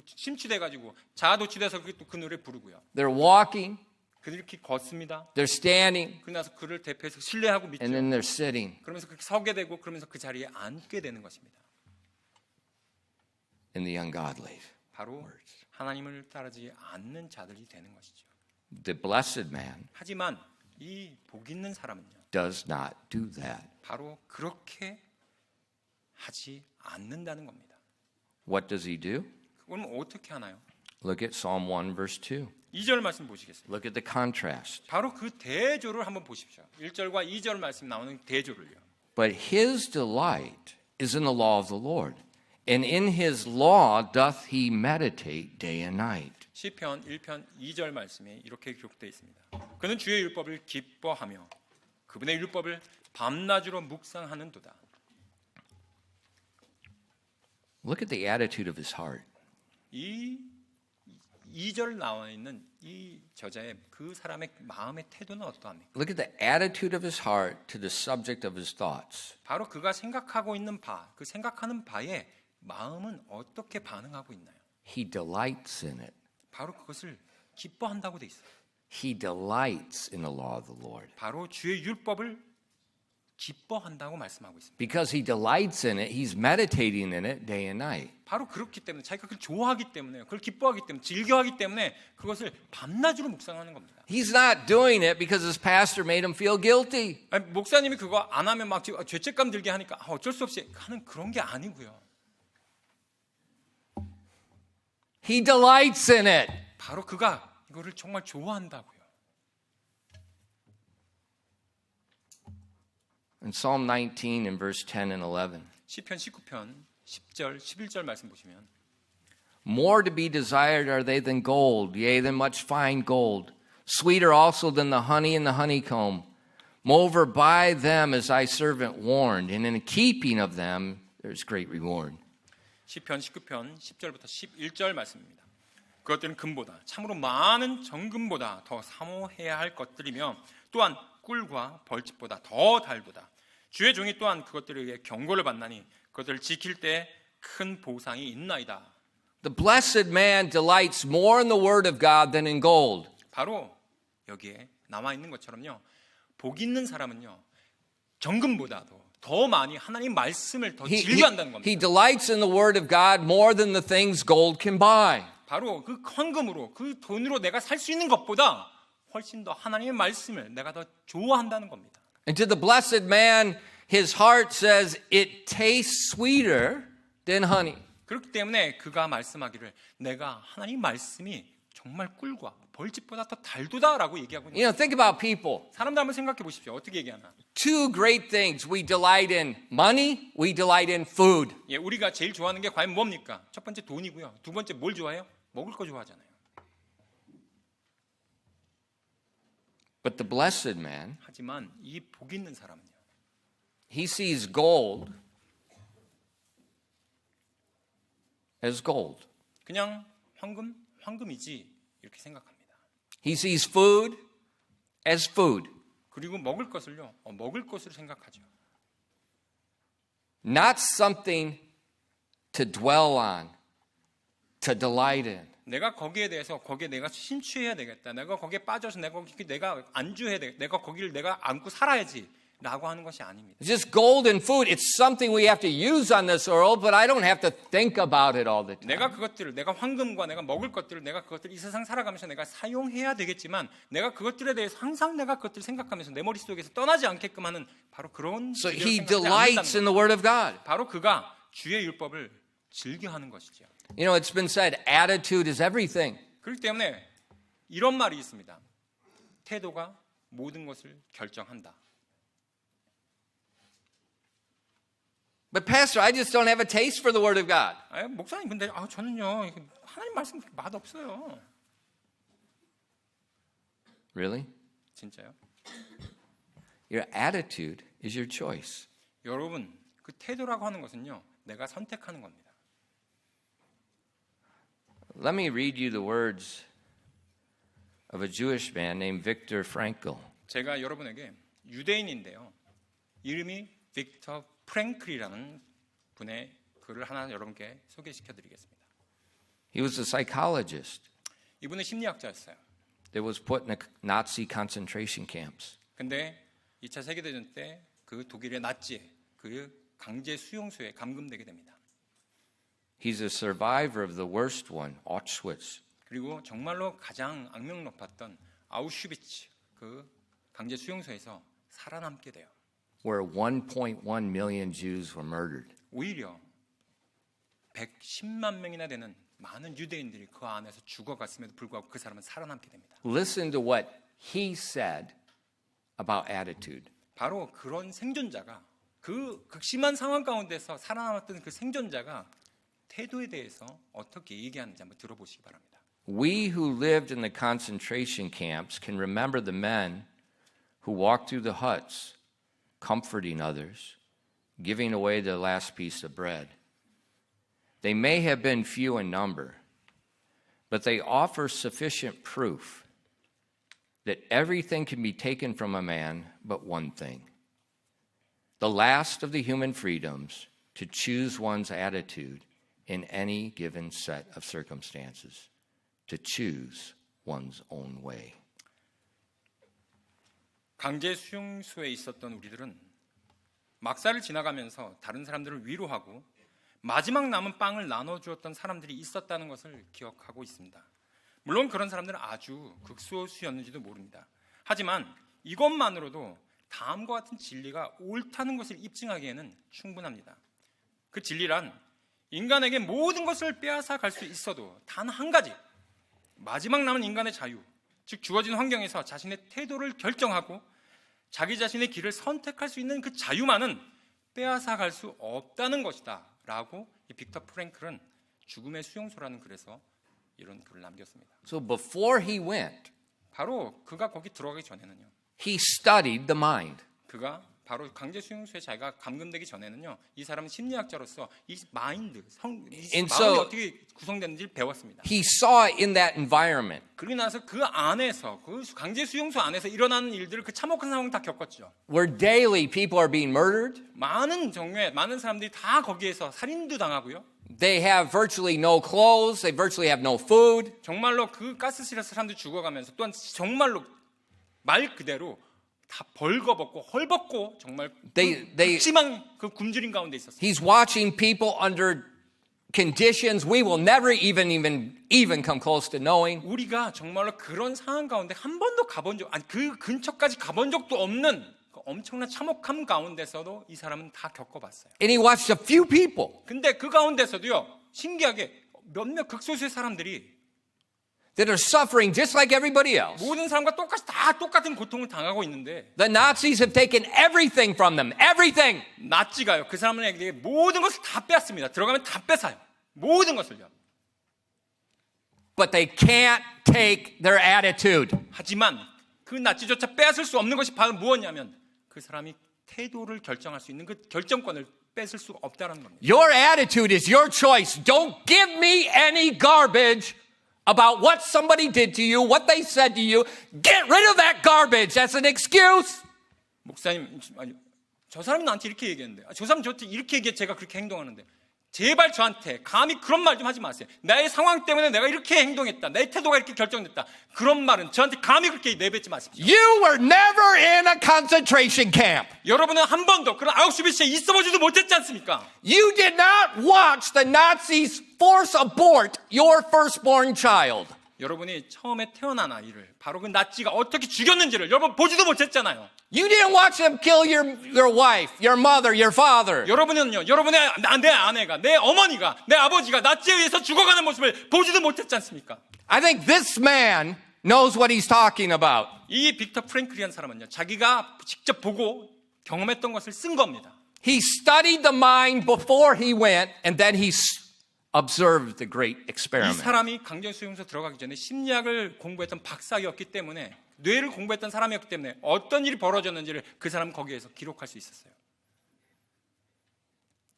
심취돼 가지고 자아도취돼서 그 노래 부르고요. They're walking, 그들이 이렇게 걷습니다. they're standing, 그러나서 그를 대표해서 신뢰하고 믿죠. and then they're sitting. 그러면서 그렇게 서게 되고 그러면서 그 자리에 앉게 되는 것입니다. In the ungodly. 바로 하나님을 따르지 않는 자들이 되는 것이죠. The blessed man 하지만 이 복 있는 사람은요. does not do that. 바로 그렇게 하지 않는다는 겁니다. What does he do? 그럼 어떻게 하나요? Look at Psalm 1 verse 2. 2절 말씀 보시겠습니다. Look at the contrast. 바로 그 대조를 한번 보십시오. 1절과 2절 말씀 나오는 대조를요. But his delight is in the law of the Lord, and in his law doth he meditate day and night. 시편 1편 2절 말씀에 이렇게 기록되어 있습니다. 그는 주의 율법을 기뻐하며 그분의 율법을 밤낮으로 묵상하는도다. Look at the attitude of his heart. 이 2절 나와 있는 이 저자의 그 사람의 마음의 태도는 어떠합니까? Look at the attitude of his heart to the subject of his thoughts. 바로 그가 생각하고 있는 그 생각하는 바에 마음은 어떻게 반응하고 있나요? He delights in it. 바로 그것을 기뻐한다고 돼 있어요. he delights in the law of the Lord. 바로 주의 율법을 기뻐한다고 말씀하고 있습니다. Because he delights in it, he's meditating in it day and night. 바로 그렇기 때문에 자기가 그걸 좋아하기 때문에 그걸 기뻐하기 때문에 즐겨하기 때문에 그것을 밤낮으로 묵상하는 겁니다. He's not doing it because his pastor made him feel guilty. 아니, 목사님이 그거 안 하면 막 죄책감 들게 하니까 어쩔 수 없이 하는 그런 게 아니고요. He delights in it. 바로 그가 이거를 정말 좋아한다고요. In Psalm 19 in verse 10 and 11. 시편 19편 10절 11절 말씀 보시면 More to be desired are they than gold, yea, than much fine gold. Sweeter also than the honey and the honeycomb. Moreover, by them is thy servant warned, and in the keeping of them there's great reward. 시편 19편 10절부터 11절 말씀입니다. 그것들은 금보다 참으로 많은 정금보다 더 사모해야 할 것들이며 또한 꿀과 벌집보다 더 달도다. 주의 종이 또한 그것들에게 경고를 받나니 그것들을 지킬 때 큰 보상이 있나이다. The blessed man delights more in the word of God than in gold. 바로 여기에 나와 있는 것처럼요. 복 있는 사람은요. 정금보다도 더 많이 하나님 말씀을 더 즐겨한다는 겁니다. He delights in the word of God more than the things gold can buy. 바로 그 헌금으로 그 돈으로 내가 살 수 있는 것보다 훨씬 더 하나님의 말씀을 내가 더 좋아한다는 겁니다. And to the blessed man, his heart says it tastes sweeter than honey. 그렇기 때문에 그가 말씀하기를 내가 하나님 말씀이 정말 꿀과 벌집보다 더 달도다라고 얘기하고 있는 You know, think about people. 사람들 한번 생각해 보십시오. 어떻게 얘기하나? Two great things. We delight in money, we delight in food. 예, 우리가 제일 좋아하는 게 과연 뭡니까? 첫 번째 돈이고요. 두 번째 뭘 좋아해요? 먹을 거 좋아하잖아요. But the blessed man, 하지만 이 복 있는 사람은요. he sees gold as gold. 그냥 황금이지 이렇게 생각합니다. He sees food as food. 그리고 먹을 것을요. 먹을 것으로 생각하죠. Not something to dwell on, to delight in. 내가 거기에 대해서 거기에 내가 심취해야 되겠다. 내가 거기에 빠져서 내가 안주해야 되겠다. 내가 거기를 내가 안고 살아야지라고 하는 것이 아닙니다. It's just gold and food. It's something we have to use on this world, but I don't have to think about it all the time. 내가 그것들을 내가 황금과 내가 먹을 것들을 내가 그것들을 이 세상 살아가면서 내가 사용해야 되겠지만 내가 그것들에 대해서 항상 내가 그것들을 생각하면서 내 머릿속에서 떠나지 않게끔 하는 바로 그런 So 일을 he 생각하지 delights in 않는다는 the word of God. 거예요. 바로 그가 주의 율법을 즐겨하는 것이죠. You know, it's been said, attitude is everything. 그렇기 때문에 이런 말이 있습니다. 태도가 모든 것을 결정한다. But pastor, I just don't have a taste for the word of God. 목사님 근데 저는요 하나님 말씀 맛 없어요. Really? 진짜요? Your attitude is your choice. 여러분 그 태도라고 하는 것은요 내가 선택하는 겁니다. Let me read you the words of a Jewish man named Viktor Frankl. 제가 여러분에게 유대인인데요. 이름이 빅터 프랭클이라는 분의 글을 하나 여러분께 소개시켜 드리겠습니다. He was a psychologist 이분은 심리학자였어요. that was put in Nazi concentration camps. 근데 2차 세계대전 때 그 독일의 나치에 그 강제 수용소에 감금되게 됩니다. He's a survivor of the worst one, Auschwitz. 그리고 정말로 가장 악명 높았던 아우슈비츠 그 강제 수용소에서 살아남게 돼요. Where 1.1 million Jews were murdered. 오히려 110만 명이나 되는 많은 유대인들이 그 안에서 죽어갔음에도 불구하고 그 사람은 살아남게 됩니다. Listen to what he said about attitude. 바로 그런 생존자가 그 극심한 상황 가운데서 살아남았던 그 생존자가 태도에 대해서 어떻게 얘기하는지 한번 들어보시기 바랍니다. We who lived in the concentration camps can remember the men who walked through the huts, comforting others, giving away the last piece of bread. They may have been few in number, but they offer sufficient proof that everything can be taken from a man but one thing. The last of the human freedoms to choose one's attitude in any given set of circumstances. To choose one's own way. 강제 수용소에 있었던 우리들은 막사를 지나가면서 다른 사람들을 위로하고 마지막 남은 빵을 나눠주었던 사람들이 있었다는 것을 기억하고 있습니다. 물론 그런 사람들은 아주 극소수였는지도 모릅니다. 하지만 이것만으로도 다음과 같은 진리가 옳다는 것을 입증하기에는 충분합니다. 그 진리란 인간에게 모든 것을 빼앗아 갈 수 있어도 단 한 가지, 마지막 남은 인간의 자유, 즉 주어진 환경에서 자신의 태도를 결정하고 자기 자신의 길을 선택할 수 있는 그 자유만은 빼앗아 갈 수 없다는 것이다 라고 이 빅터 프랭클은 죽음의 수용소라는 글에서 이런 글을 남겼습니다. So before he went, 바로 그가 거기 들어가기 전에는요, he studied the mind. 그가 바로 강제 수용소에 자기가 감금되기 전에는요, 이 사람은 심리학자로서 이 마인드, 이 And 마음이 so- 어떻게 구성되는지를 배웠습니다. He saw it in that environment. 그러고 나서 그 안에서, 그 강제 수용소 안에서 일어나는 일들을 그 참혹한 상황을 다 겪었죠. Where daily people are being murdered. 많은 정말 많은 사람들이 다 거기에서 살인도 당하고요. They have virtually no clothes. They virtually have no food. 정말로 그 가스실에서 사람들이 죽어가면서 또한 정말로 말 그대로 다 벌거벗고 헐벗고 정말 They- 극심한 그 굶주림 가운데 있었어요. He's watching people under conditions we will never even come close to knowing. 우리가 정말로 그런 상황 가운데 한 번도 가본 적, 아니 그 근처까지 가본 적도 없는 그 엄청난 참혹함 가운데서도 이 사람은 다 겪어봤어요. And he watched a few people 근데 그 가운데서도요, 신기하게 몇몇 극소수의 사람들이 that are suffering just like everybody else. 모든 사람과 똑같이 다 똑같은 고통을 당하고 있는데 The Nazis have taken everything from them. Everything. 나치가요, 그 사람들에게 모든 것을 다 빼앗습니다. 들어가면 다 뺏어요. 모든 것을요. But they can't take their attitude. 하지만 그 나치조차 빼앗을 수 없는 것이 바로 무엇이냐면 그 사람이 태도를 결정할 수 있는 그 결정권을 뺏을 수 없다는 겁니다. Your attitude is your choice. Don't give me any garbage about what somebody did to you, what they said to you. Get rid of that garbage. That's an excuse. 목사님, 아니, 저 사람이 나한테 이렇게 얘기했는데, 저 사람 저한테 이렇게 얘기해 제가 그렇게 행동하는데, 제발 저한테 감히 그런 말 좀 하지 마세요. 나의 상황 때문에 내가 이렇게 행동했다, 내 태도가 이렇게 결정됐다, 그런 말은 저한테 감히 그렇게 내뱉지 마십시오. You were never in a concentration camp. 여러분은 한 번도 그런 아우슈비츠에 있어보지도 못했지 않습니까? You did not watch the Nazis force abort your firstborn child. 여러분이 처음에 태어난 아이를 바로 그 나치가 어떻게 죽였는지를 여러분 보지도 못했잖아요. You didn't watch them kill your wife, your mother, your father. 여러분은요, 여러분의 내 아내가, 내 어머니가, 내 아버지가 나치에 의해서 죽어가는 모습을 보지도 못했지 않습니까? I think this man knows what he's talking about. 이 빅터 프랭클이라는 사람은요, 자기가 직접 보고 경험했던 것을 쓴 겁니다. He studied the mind before he went, and then he observed the great 이 experiment. 사람이 강제 수용소 들어가기 전에 심리학을 공부했던 박사였기 때문에, 뇌를 공부했던 사람이었기 때문에 어떤 일이 벌어졌는지를 그 사람은 거기에서 기록할 수 있었어요.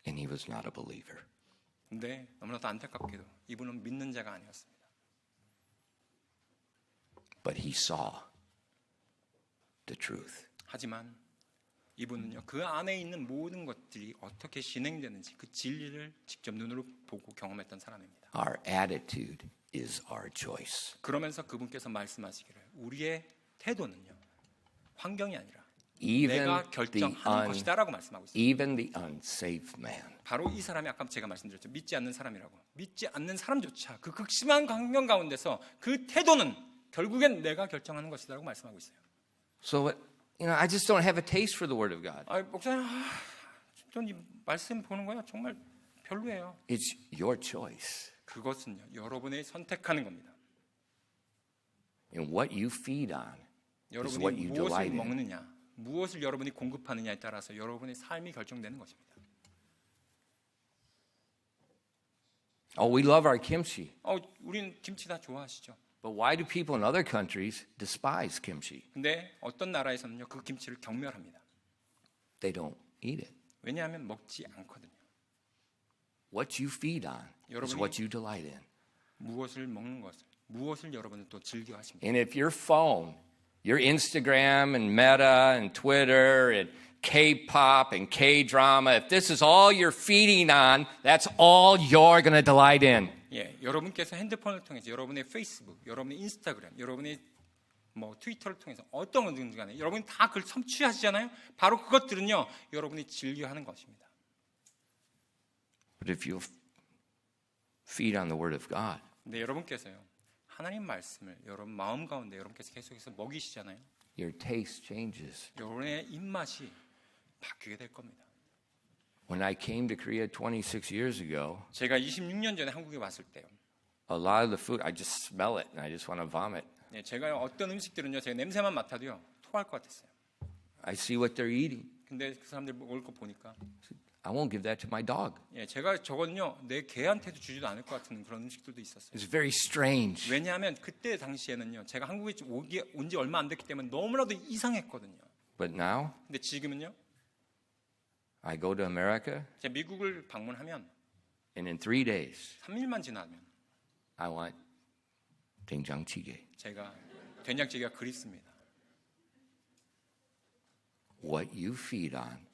And he was not a believer. 근데 너무나도 안타깝게도 이분은 믿는 자가 아니었습니다. But he saw the truth. 하지만 이분은요, 그 안에 있는 모든 것들이 어떻게 진행되는지 그 진리를 직접 눈으로 보고 경험했던 사람입니다. Our attitude is our choice. 그러면서 그분께서 말씀하시기를 우리의 태도는요, 환경이 아니라 Even 내가 the, 결정하는 것이다라고 말씀하고 있습니다. even the unsaved man. 바로 이 사람이 아까 제가 말씀드렸죠. 믿지 않는 사람이라고. 믿지 않는 사람조차 그 극심한 환경 가운데서 그 태도는 결국엔 내가 결정하는 것이다라고 말씀하고 있어요. So, I just don't have a taste for the Word of God. 목사님, 전 이 말씀 보는 거야 정말 별로예요. It's your choice. 그것은요, 여러분이 선택하는 겁니다. And what you feed on is what 여러분이 you 무엇을 delight in. 먹느냐, 무엇을 여러분이 공급하느냐에 따라서 여러분의 삶이 결정되는 것입니다. Oh, we love our kimchi. 우린 김치 다 좋아하시죠? But why do people in other countries despise kimchi? 근데 어떤 나라에서는요, 그 김치를 경멸합니다. They don't eat it. 왜냐하면 먹지 않거든요. What you feed on is 여러분이- what you delight in. 무엇을 먹는 것을, 무엇을 여러분은 또 즐겨 하십니다. And if your phone, your Instagram and Meta and Twitter and K-pop and K-drama, if this is all you're feeding on, that's all you're going to delight in. 예, 여러분께서 핸드폰을 통해서 여러분의 페이스북, 여러분의 인스타그램, 여러분의 뭐 트위터를 통해서 어떤 건지 간에 여러분이 다 그걸 섭취하시잖아요. 바로 그것들은요 여러분이 즐겨하는 것입니다. But if you feed on the Word of God, 근데 여러분께서요 하나님 말씀을 여러분 마음 가운데 여러분께서 계속해서 먹이시잖아요. your taste changes. 여러분의 입맛이 바뀌게 될 겁니다. When I came to Korea 26 years ago, 제가 26년 전에 한국에 왔을 때요. a lot of the food, I just smell it and I just want to vomit. 예, 제가 어떤 음식들은요 제가 냄새만 맡아도요 토할 것 같았어요. I see what they're eating. 근데 그 사람들 먹을 거 보니까 I won't give that to my dog. 예, 제가 저건요 내 개한테도 주지도 않을 것 같은 그런 음식들도 있었어요. It's very strange. 왜냐하면 그때 당시에는요 제가 한국에 온 지 얼마 안 됐기 때문에 너무나도 이상했거든요. But now, 근데 지금은요 I go to America 제가 미국을 방문하면 and in 3 days, 3일만 지나면 I want 된장찌개. 제가 된장찌개가 그립습니다. What you feed on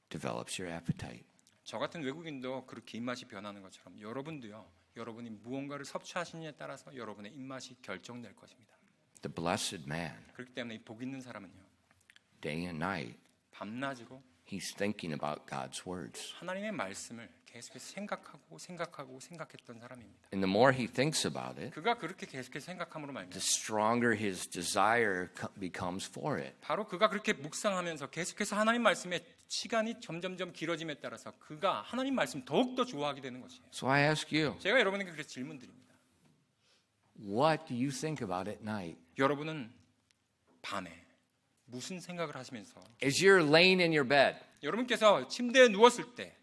develops your appetite. 저 같은 외국인도 그렇게 입맛이 변하는 것처럼 여러분도요 여러분이 무언가를 섭취하시느냐에 따라서 여러분의 입맛이 결정될 것입니다. The blessed man, 그렇기 때문에 이 복 있는 사람은요 day and night, 밤낮으로 he's thinking about God's words. 하나님의 말씀을 계속해서 생각했던 사람입니다. And the more he thinks about it, 그가 그렇게 계속해서 생각함으로 말미암아 the stronger his desire becomes for it. 바로 그가 그렇게 묵상하면서 계속해서 하나님 말씀의 시간이 점점점 길어짐에 따라서 그가 하나님 말씀 더욱더 좋아하게 되는 것이에요. So I ask you, 제가 여러분에게 그래서 질문 드립니다. what do you think about at night? 여러분은 밤에 무슨 생각을 하시면서 As you're laying in your bed, 여러분께서 침대에 누웠을 때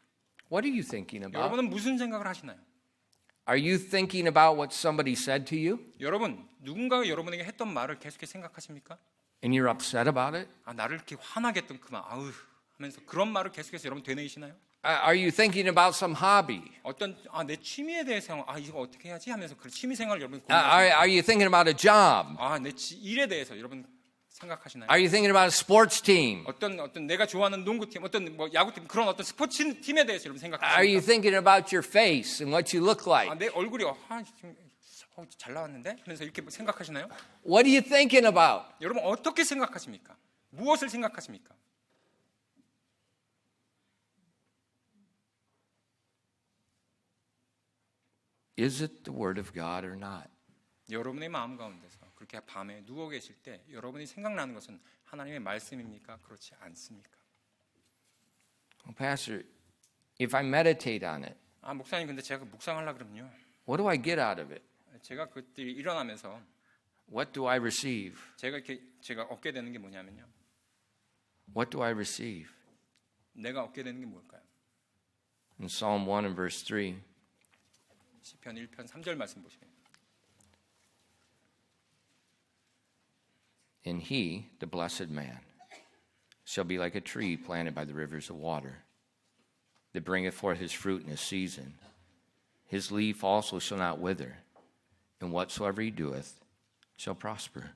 what are you thinking about? 여러분은 무슨 생각을 하시나요? Are you thinking about what somebody said to you 여러분 누군가가 여러분에게 했던 말을 계속해서 생각하십니까? and you're upset about it? 아 나를 이렇게 화나게 했던 그 말 아우 하면서 그런 말을 계속해서 여러분 되뇌이시나요? Are you thinking about some hobby? 어떤 내 취미에 대해서 이거 어떻게 해야지 하면서 그 취미 생활을 여러분 Are you thinking about a job? 내 일에 대해서 여러분 생각하시나요? Are you thinking about a sports team? 어떤 내가 좋아하는 농구팀, 어떤 뭐 야구팀 그런 어떤 스포츠 팀에 대해서 여러분 Are you 생각하십니까? thinking about your face and what you look like? 내 얼굴이 지금, 잘 나왔는데 하면서 이렇게 생각하시나요? What are you thinking about? 여러분 어떻게 생각하십니까? 무엇을 생각하십니까? Is it the word of God or not? 여러분의 마음 가운데서 그렇게 밤에 누워 계실 때 여러분이 생각나는 것은 하나님의 말씀입니까? 그렇지 않습니까? Well, Pastor, if I meditate on it, 목사님 근데 제가 묵상하려 그러면요. what do I get out of it? 제가 그때 일어나면서 What do I receive? 제가 얻게 되는 게 뭐냐면요. What do I receive? 내가 얻게 되는 게 뭘까요? In Psalm 1 and verse 3, 시편 1편 3절 말씀 보시면 and he, the blessed man, shall be like a tree planted by the rivers of water, that bringeth forth his fruit in his season. His leaf also shall not wither, and whatsoever he doeth shall prosper.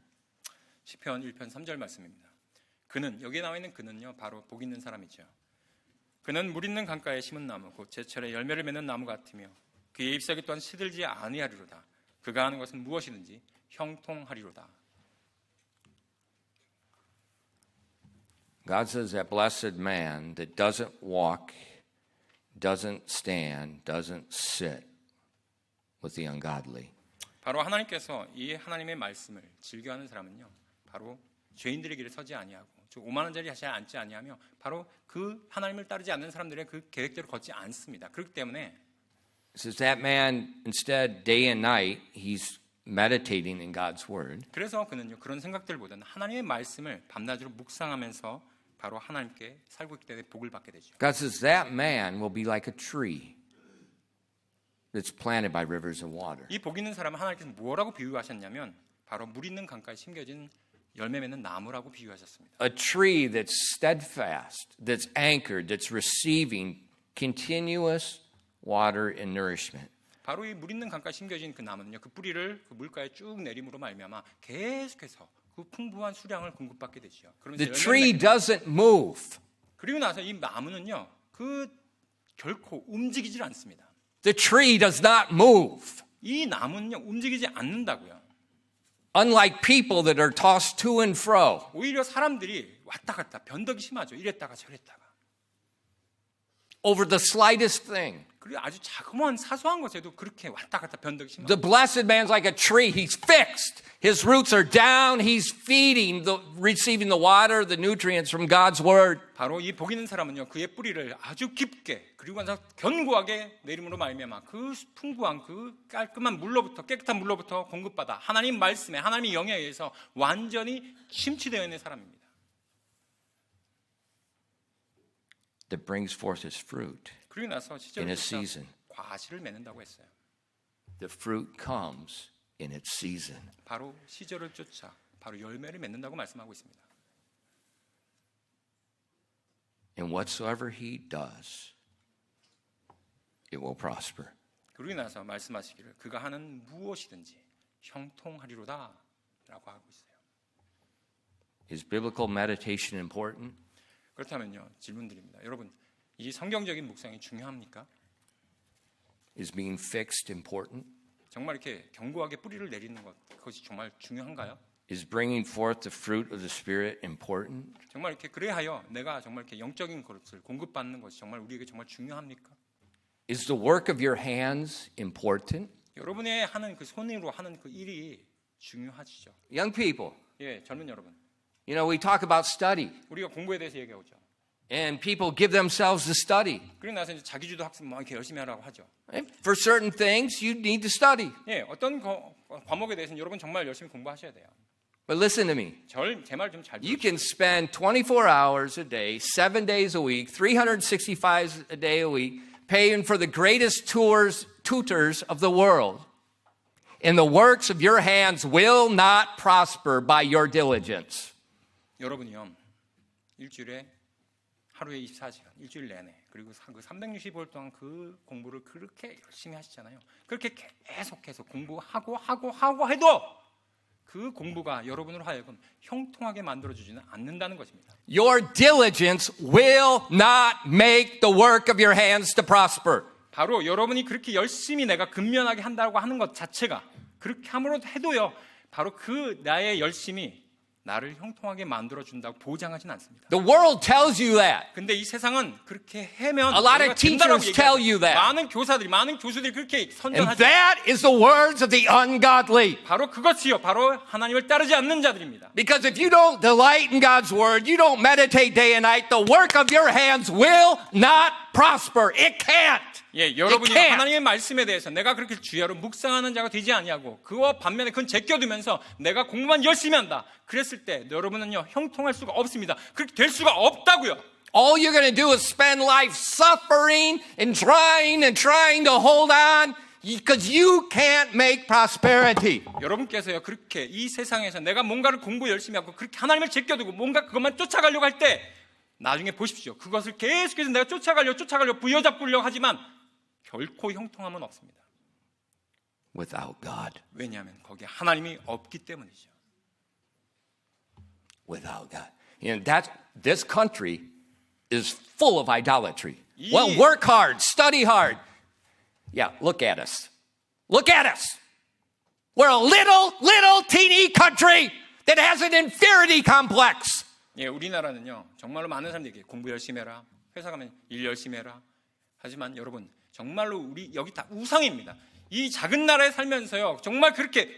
시편 1편 3절 말씀입니다. 그는 여기에 나와 있는 그는요 바로 복 있는 사람이죠. 그는 물 있는 강가에 심은 나무 곧 제철에 열매를 맺는 나무 같으며 그의 잎사귀 또한 시들지 아니하리로다. 그가 하는 것은 무엇이든지 형통하리로다. God says that blessed man that doesn't walk, doesn't stand, doesn't sit with the ungodly. 바로 하나님께서 이 하나님의 말씀을 즐겨하는 사람은요 바로 죄인들의 길에 서지 아니하고 오만한 자리에 앉지 아니하며 바로 그 하나님을 따르지 않는 사람들의 그 계획대로 걷지 않습니다. 그렇기 때문에 It says that man instead day and night he's meditating in God's word. 그래서 그는요 그런 생각들보다는 하나님의 말씀을 밤낮으로 묵상하면서 바로 하나님께 살고 있기 때문에 복을 받게 되죠. God says that man will be like a tree that's planted by rivers of water. 이 복 있는 사람은 하나님께서 뭐라고 비유하셨냐면 바로 물 있는 강가에 심겨진 열매 맺는 나무라고 비유하셨습니다. A tree that's steadfast, that's anchored, that's receiving continuous water and nourishment. 바로 이 물 있는 강가에 심겨진 그 나무는요, 그 뿌리를 그 물가에 쭉 내림으로 말미암아 계속해서 그 풍부한 수량을 공급받게 되죠. The tree doesn't move. 그리고 나서 이 나무는요, 그 결코 움직이질 않습니다. The tree does not move. 이 나무는요, 움직이지 않는다고요. Unlike people that are tossed to and fro. 오히려 사람들이 왔다 갔다 변덕이 심하죠. 이랬다가 저랬다가. Over the slightest thing. 그리고 아주 자그마한 사소한 것에도 그렇게 왔다 갔다 변덕이 심하죠. The blessed man's like a tree. He's fixed. His roots are down. He's feeding, receiving the water, the nutrients from God's word. 바로 이 복 있는 사람은요, 그의 뿌리를 아주 깊게 그리고 항상 견고하게 내림으로 말미암아 그 풍부한 그 깔끔한 물로부터 깨끗한 물로부터 공급받아 하나님 말씀에 하나님의 영에 의해서 완전히 침취되어 있는 사람입니다. That brings forth his fruit. 그리고 나서 In a season. 과실을 맺는다고 했어요. The fruit comes in its season. 바로 시절을 쫓아 바로 열매를 맺는다고 말씀하고 있습니다. And whatsoever he does, it will prosper. 그러고 나서 말씀하시기를 그가 하는 무엇이든지 형통하리로다 라고 하고 있어요. Is biblical meditation important? 그렇다면요, 질문 드립니다. 여러분, 이 성경적인 묵상이 중요합니까? Is being fixed important? 정말 이렇게 견고하게 뿌리를 내리는 것, 그것이 정말 중요한가요? Is bringing forth the fruit of the Spirit important? 정말 이렇게 그래하여 내가 정말 이렇게 영적인 것을 공급받는 것이 정말 우리에게 정말 중요합니까? Is the work of your hands important? 여러분의 하는 그 손으로 하는 그 일이 중요하시죠. Young people, 예, 젊은 여러분, you know, we talk about study, 우리가 공부에 대해서 얘기하죠. and people give themselves to study. 그리고 나서 이제 자기주도 학습 뭐 이렇게 열심히 하라고 하죠. And for certain things, you need to study. 예, 어떤 과목에 대해서는 여러분 정말 열심히 공부하셔야 돼요. But listen to me. 제 말 좀 잘 You 들으세요. can spend 24 hours a day, 7 days a week, 365 a day a week, paying for the greatest tutors of the world. And the works of your hands will not prosper by your diligence. 여러분이요, 일주일에 하루에 24시간, 일주일 내내 그리고 그 365일 동안 그 공부를 그렇게 열심히 하시잖아요. 그렇게 계속해서 공부하고 해도 그 공부가 여러분으로 하여금 형통하게 만들어주지는 않는다는 것입니다. Your diligence will not make the work of your hands to prosper. 바로 여러분이 그렇게 열심히 내가 근면하게 한다고 하는 것 자체가 그렇게 함으로 해도요, 바로 그 나의 열심이 나를 형통하게 만들어준다고 보장하진 않습니다. The world tells you that. 근데 이 세상은 그렇게 하면 A lot of teachers tell you that. 많은 교사들이, 많은 교수들이 그렇게 And 선전하죠. that is the words of the ungodly. 바로 그것이요, 바로 하나님을 따르지 않는 자들입니다. Because if you don't delight in God's word, you don't meditate day and night, the work of your hands will not prosper. It can't. 예, 여러분이 It can't. 하나님의 말씀에 대해서 내가 그렇게 주야로 묵상하는 자가 되지 아니하고 그와 반면에 그건 제껴두면서 내가 공부만 열심히 한다. 그랬을 때 여러분은요, 형통할 수가 없습니다. 그렇게 될 수가 없다고요. All you're going to do is spend life suffering and trying to hold on because you can't make prosperity. 여러분께서요, 그렇게 이 세상에서 내가 뭔가를 공부 열심히 하고 그렇게 하나님을 제껴두고 뭔가 그것만 쫓아가려고 할 때 나중에 보십시오. 그것을 계속해서 내가 쫓아가려고 부여잡으려고 하지만 결코 형통함은 없습니다. Without God. 왜냐하면 거기에 하나님이 없기 때문이죠. Without God. You know, this country is full of idolatry. 이- Well, work hard, study hard. Yeah, look at us. Look at us. We're a little teeny country that has an inferiority complex. 예, 우리나라는요, 정말로 많은 사람들이 공부 열심히 해라, 회사 가면 일 열심히 해라. 하지만 여러분, 정말로 우리 여기 다 우상입니다. 이 작은 나라에 살면서요, 정말 그렇게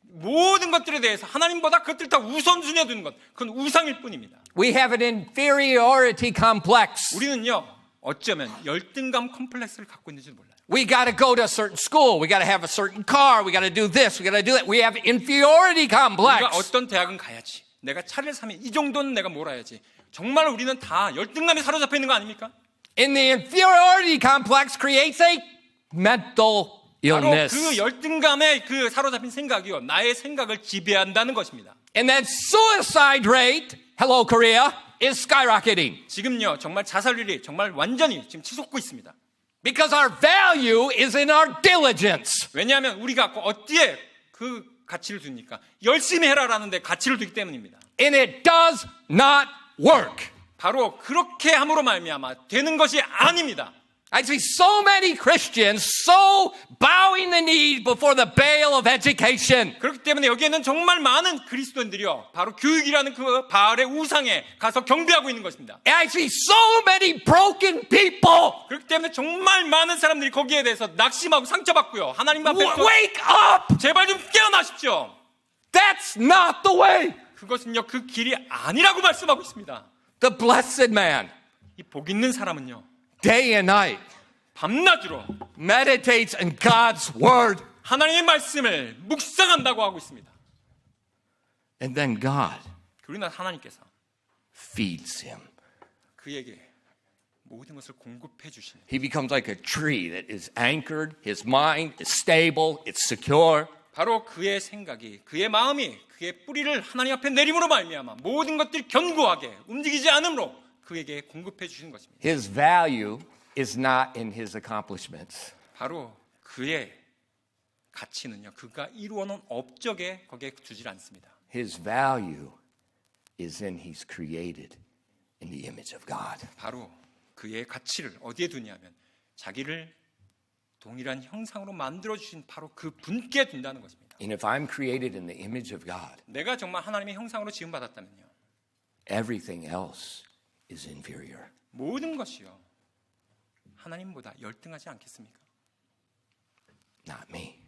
모든 것들에 대해서 하나님보다 그것들 다 우선순위에 두는 것, 그건 우상일 뿐입니다. We have an inferiority complex. 우리는요, 어쩌면 열등감 컴플렉스를 갖고 있는지 몰라요. We got to go to a certain school. We got to have a certain car. We got to do this. We got to do that. We have inferiority 우리가 complex. 어떤 대학은 가야지, 내가 차를 사면 이 정도는 내가 몰아야지. 정말 우리는 다 열등감에 사로잡혀 있는 거 아닙니까? And the inferiority complex creates a mental 바로 illness. 그 열등감에 그 사로잡힌 생각이요, 나의 생각을 지배한다는 것입니다. And that suicide rate, hello Korea, is skyrocketing. 지금요, 정말 자살률이 정말 완전히 지금 치솟고 있습니다. Because our value is in our diligence. 왜냐하면 우리가 어디에 그 가치를 두니까 열심히 해라라는 데 가치를 두기 때문입니다. And it does not work. 바로 그렇게 함으로 말미암아 되는 것이 아닙니다. I see so many Christians so bowing the knee before the Baal of education. 그렇기 때문에 여기에는 정말 많은 그리스도인들이요, 바로 교육이라는 그 바알의 우상에 가서 경배하고 있는 것입니다. And I see so many broken people. 그렇기 때문에 정말 많은 사람들이 거기에 대해서 낙심하고 상처받고요. 하나님 앞에서 Wake up! 제발 좀 깨어나십시오. That's not the way. 그것은요, 그 길이 아니라고 말씀하고 있습니다. The blessed man, 이 복 있는 사람은요, day and night, 밤낮으로 meditates on God's word. 하나님의 말씀을 묵상한다고 하고 있습니다. And then God 그러나 하나님께서 feeds him. 그에게 모든 것을 공급해 주시는, He becomes like a tree that is anchored. His mind is stable. It's secure. 바로 그의 생각이, 그의 마음이, 그의 뿌리를 하나님 앞에 내림으로 말미암아 모든 것들이 견고하게 움직이지 않으므로 그에게 공급해 주시는 것입니다. His value is not in his accomplishments. 바로 그의 가치는요, 그가 이루어놓은 업적에 거기에 두질 않습니다. His value is in he's created in the image of God. 바로 그의 가치를 어디에 두냐면 자기를 동일한 형상으로 만들어주신 바로 그 분께 둔다는 것입니다. And if I'm created in the image of God, 내가 정말 하나님의 형상으로 지음받았다면요, everything else is inferior. 모든 것이요 하나님보다 열등하지 않겠습니까? Not me.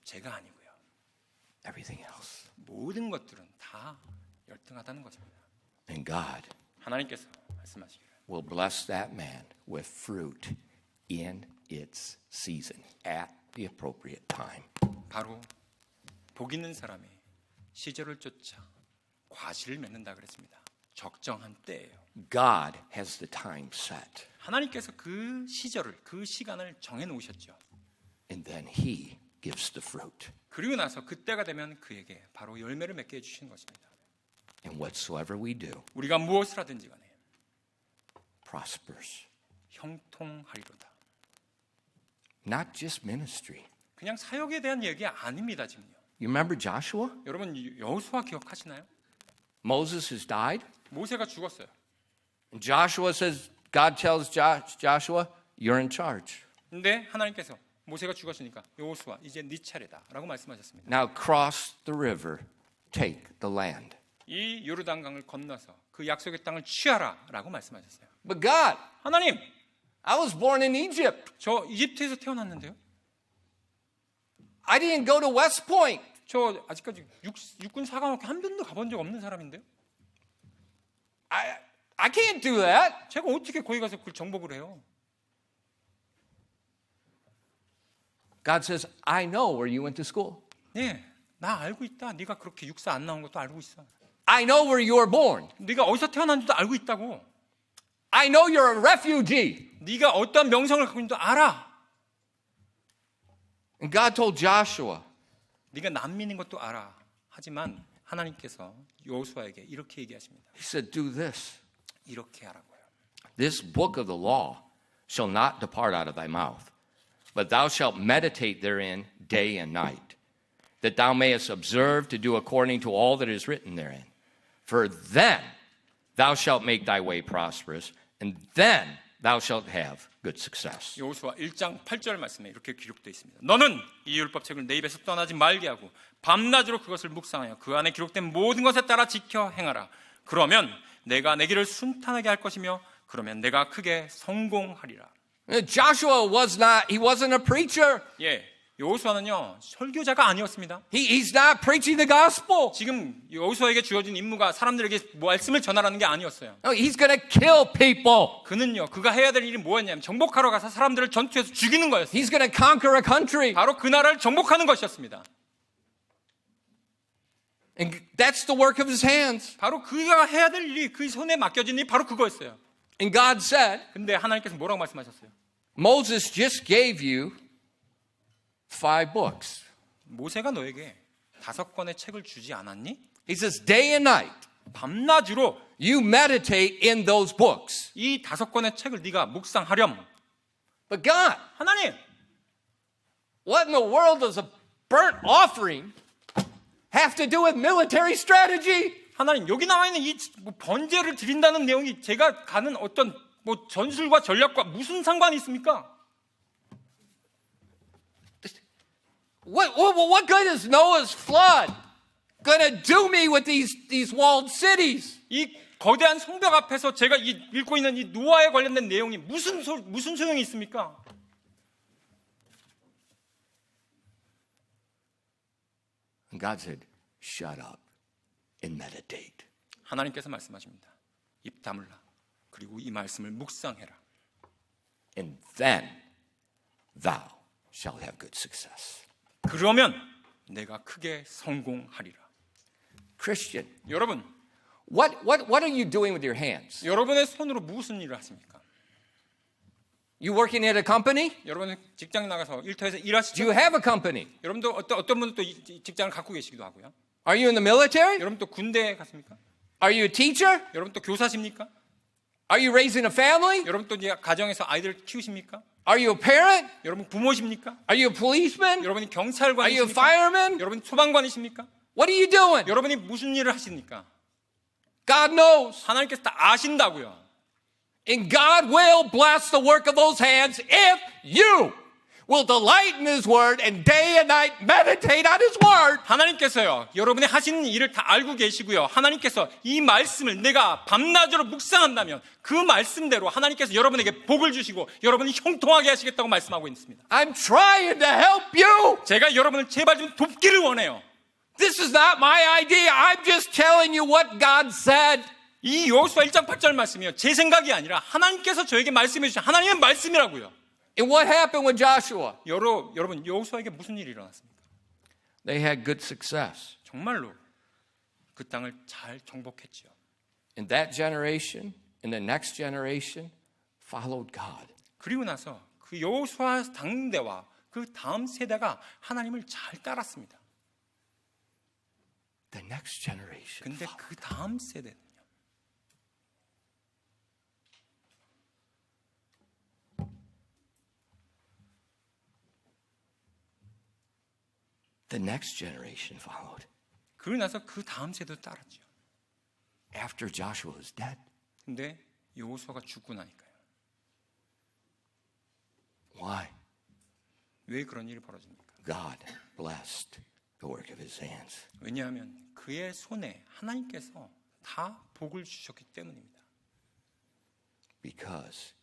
제가 아니고요, Everything else. 모든 것들은 다 열등하다는 것입니다. And God 하나님께서 말씀하시기를 will bless that man with fruit in its season at the appropriate time. 바로 복 있는 사람이 시절을 쫓아 과실을 맺는다 그랬습니다. 적정한 때예요. God has the time set, 하나님께서 그 시절을, 그 시간을 정해 놓으셨죠. and then he gives the fruit. 그리고 나서 그때가 되면 그에게 바로 열매를 맺게 해주시는 것입니다. And whatsoever we do 우리가 무엇을 하든지 간에 prospers. 형통하리로다. Not just ministry. 그냥 사역에 대한 얘기 아닙니다. 지금요, You remember Joshua? 여러분 여호수아 기억하시나요? Moses has died. 모세가 죽었어요. And Joshua says, God tells Joshua, you're in charge. 근데 하나님께서 모세가 죽었으니까 여호수아 이제 네 차례다라고 말씀하셨습니다. Now cross the river, take the land. 이 요르단강을 건너서 그 약속의 땅을 취하라라고 말씀하셨어요. But God, 하나님, I was born in Egypt. 저 이집트에서 태어났는데요. I didn't go to West Point. 저 아직까지 육군 사관학교 한 번도 가본 적 없는 사람인데요. I can't do that. 제가 어떻게 거기 가서 그걸 정복을 해요? God says, I know where you went to school. 네, 나 알고 있다. 네가 그렇게 육사 안 나온 것도 알고 있어. I know where you were born. 네가 어디서 태어난지도 알고 있다고. I know you're a refugee. 네가 어떠한 명성을 갖고 있는지도 알아. And God told Joshua, 네가 난민인 것도 알아. 하지만 하나님께서 여호수아에게 이렇게 얘기하십니다. He said, do this. 이렇게 하라고요. This book of the law shall not depart out of thy mouth, but thou shalt meditate therein day and night, that thou mayest observe to do according to all that is written therein. For then thou shalt make thy way prosperous, and then thou shalt have good success. 여호수아 1장 8절 말씀에 이렇게 기록되어 있습니다. 너는 이 율법책을 내 입에서 떠나지 말게 하고 밤낮으로 그것을 묵상하여 그 안에 기록된 모든 것에 따라 지켜 행하라. 그러면 내가 내 길을 순탄하게 할 것이며 그러면 내가 크게 성공하리라. Joshua he wasn't a preacher. 예, 여호수아는요 설교자가 아니었습니다. He's not preaching the gospel. 지금 여호수아에게 주어진 임무가 사람들에게 말씀을 전하라는 게 아니었어요. No, he's going to kill people. 그는요 그가 해야 될 일이 뭐였냐면 정복하러 가서 사람들을 전투에서 죽이는 거였어요. He's going to conquer a country. 바로 그 나라를 정복하는 것이었습니다. And that's the work of his hands. 바로 그가 해야 될 일이 그 손에 맡겨진 일이 바로 그거였어요. And God said, 근데 하나님께서 뭐라고 말씀하셨어요? Moses just gave you 5 books. 모세가 너에게 5권의 책을 주지 않았니? He says, day and night, 밤낮으로 you meditate in those books. 이 5권의 책을 네가 묵상하렴. But God, 하나님, what in the world does a burnt offering have to do with military strategy? 하나님 여기 나와 있는 이 번제를 드린다는 내용이 제가 가는 어떤 뭐 전술과 전략과 무슨 상관이 있습니까? What good is Noah's flood gonna do me with these walled cities? 이 거대한 성벽 앞에서 제가 읽고 있는 이 노아에 관련된 내용이 무슨 소용이 있습니까? And God said, shut up and meditate. 하나님께서 말씀하십니다. 입 다물라. 그리고 이 말씀을 묵상해라. And then thou shalt have good success. 그러면 내가 크게 성공하리라. Christian, 여러분, what are you doing with your hands? 여러분의 손으로 무슨 일을 하십니까? You working at a company? 여러분은 직장 나가서 일터에서 Do 일하시죠? you have a company? 여러분도 어떤 분은 또 직장을 갖고 계시기도 하고요. Are you in the military? 여러분 또 군대에 갔습니까? Are you a teacher? 여러분 또 교사십니까? Are you raising a family? 여러분 또 이제 가정에서 아이들 키우십니까? Are you a parent? 여러분 부모십니까? Are you a policeman? 여러분이 Are you a 경찰관이십니까? fireman? 여러분 소방관이십니까? What are you doing? 여러분이 무슨 일을 하십니까? God knows. 하나님께서 다 아신다고요. And God will bless the work of those hands if you will delight in His word and day and night meditate on His word. 하나님께서요, 여러분이 하시는 일을 다 알고 계시고요. 하나님께서 이 말씀을 내가 밤낮으로 묵상한다면 그 말씀대로 하나님께서 여러분에게 복을 주시고 여러분이 형통하게 하시겠다고 말씀하고 있습니다. I'm trying to help you. 제가 여러분을 제발 좀 돕기를 원해요. This is not my idea. I'm just telling you what God said. 이 여호수아 1장 8절 말씀이요, 제 생각이 아니라 하나님께서 저에게 말씀해 주신 하나님의 말씀이라고요. And what happened with Joshua? 여러분 여호수아에게 무슨 일이 일어났습니까? They had good success. 정말로 그 땅을 잘 정복했지요. And that generation and the next generation followed God. 그리고 나서 그 여호수아 당대와 그 다음 세대가 하나님을 잘 따랐습니다. The next generation. 근데 그 다음 세대는요, The next generation followed. 그러고 나서 그 다음 세대도 따랐죠. After Joshua was dead. 근데 여호수아가 죽고 나니까요. Why? 왜 그런 일이 벌어집니까? God blessed the work of His hands. 왜냐하면 그의 손에 하나님께서 다 복을 주셨기 때문입니다. Because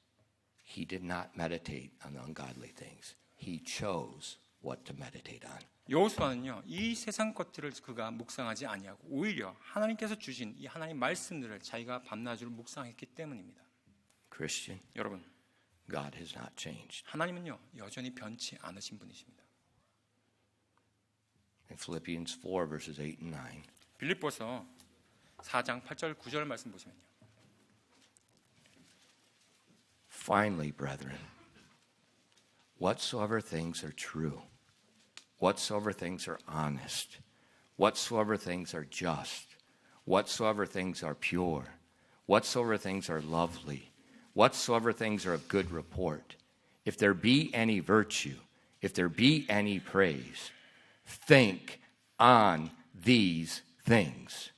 he did not meditate on ungodly things. He chose what to meditate on. 여호수아는요, 이 세상 것들을 그가 묵상하지 아니하고 오히려 하나님께서 주신 이 하나님 말씀들을 자기가 밤낮으로 묵상했기 때문입니다. Christian, 여러분, God has not changed. 하나님은요 여전히 변치 않으신 분이십니다. In Philippians 4 verses 8 and 9. 빌립보서 4장 8절 9절 말씀 보시면요. Finally, brethren, whatsoever things are true, whatsoever things are honest, whatsoever things are just, whatsoever things are pure, whatsoever things are lovely, whatsoever things are of good report, if there be any virtue, if there be any praise, think on these things.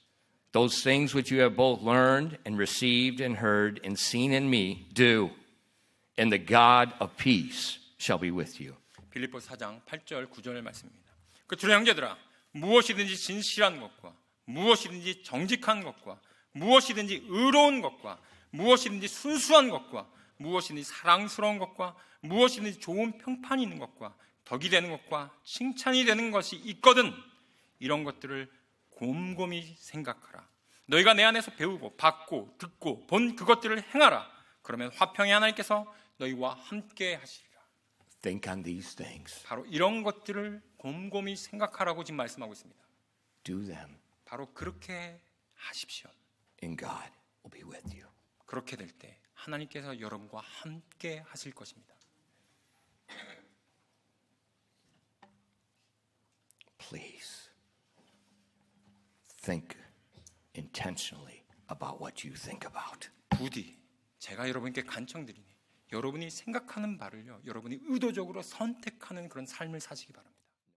Those things which you have both learned and received and heard and seen in me, do, and the God of peace shall be with you. 빌립보 4장 8절 9절 말씀입니다. 그들의 형제들아, 무엇이든지 진실한 것과 무엇이든지 정직한 것과 무엇이든지 의로운 것과 무엇이든지 순수한 것과 무엇이든지 사랑스러운 것과 무엇이든지 좋은 평판이 있는 것과 덕이 되는 것과 칭찬이 되는 것이 있거든 이런 것들을 곰곰이 생각하라. 너희가 내 안에서 배우고 받고 듣고 본 그것들을 행하라. 그러면 화평의 하나님께서 너희와 함께 하시리라. Think on these things. 바로 이런 것들을 곰곰이 생각하라고 지금 말씀하고 있습니다. Do them, 바로 그렇게 하십시오. and God will be with you. 그렇게 될 때 하나님께서 여러분과 함께 하실 것입니다. Please think intentionally about what you think about. 부디 제가 여러분께 간청드리니 여러분이 생각하는 바를요, 여러분이 의도적으로 선택하는 그런 삶을 사시기 바랍니다.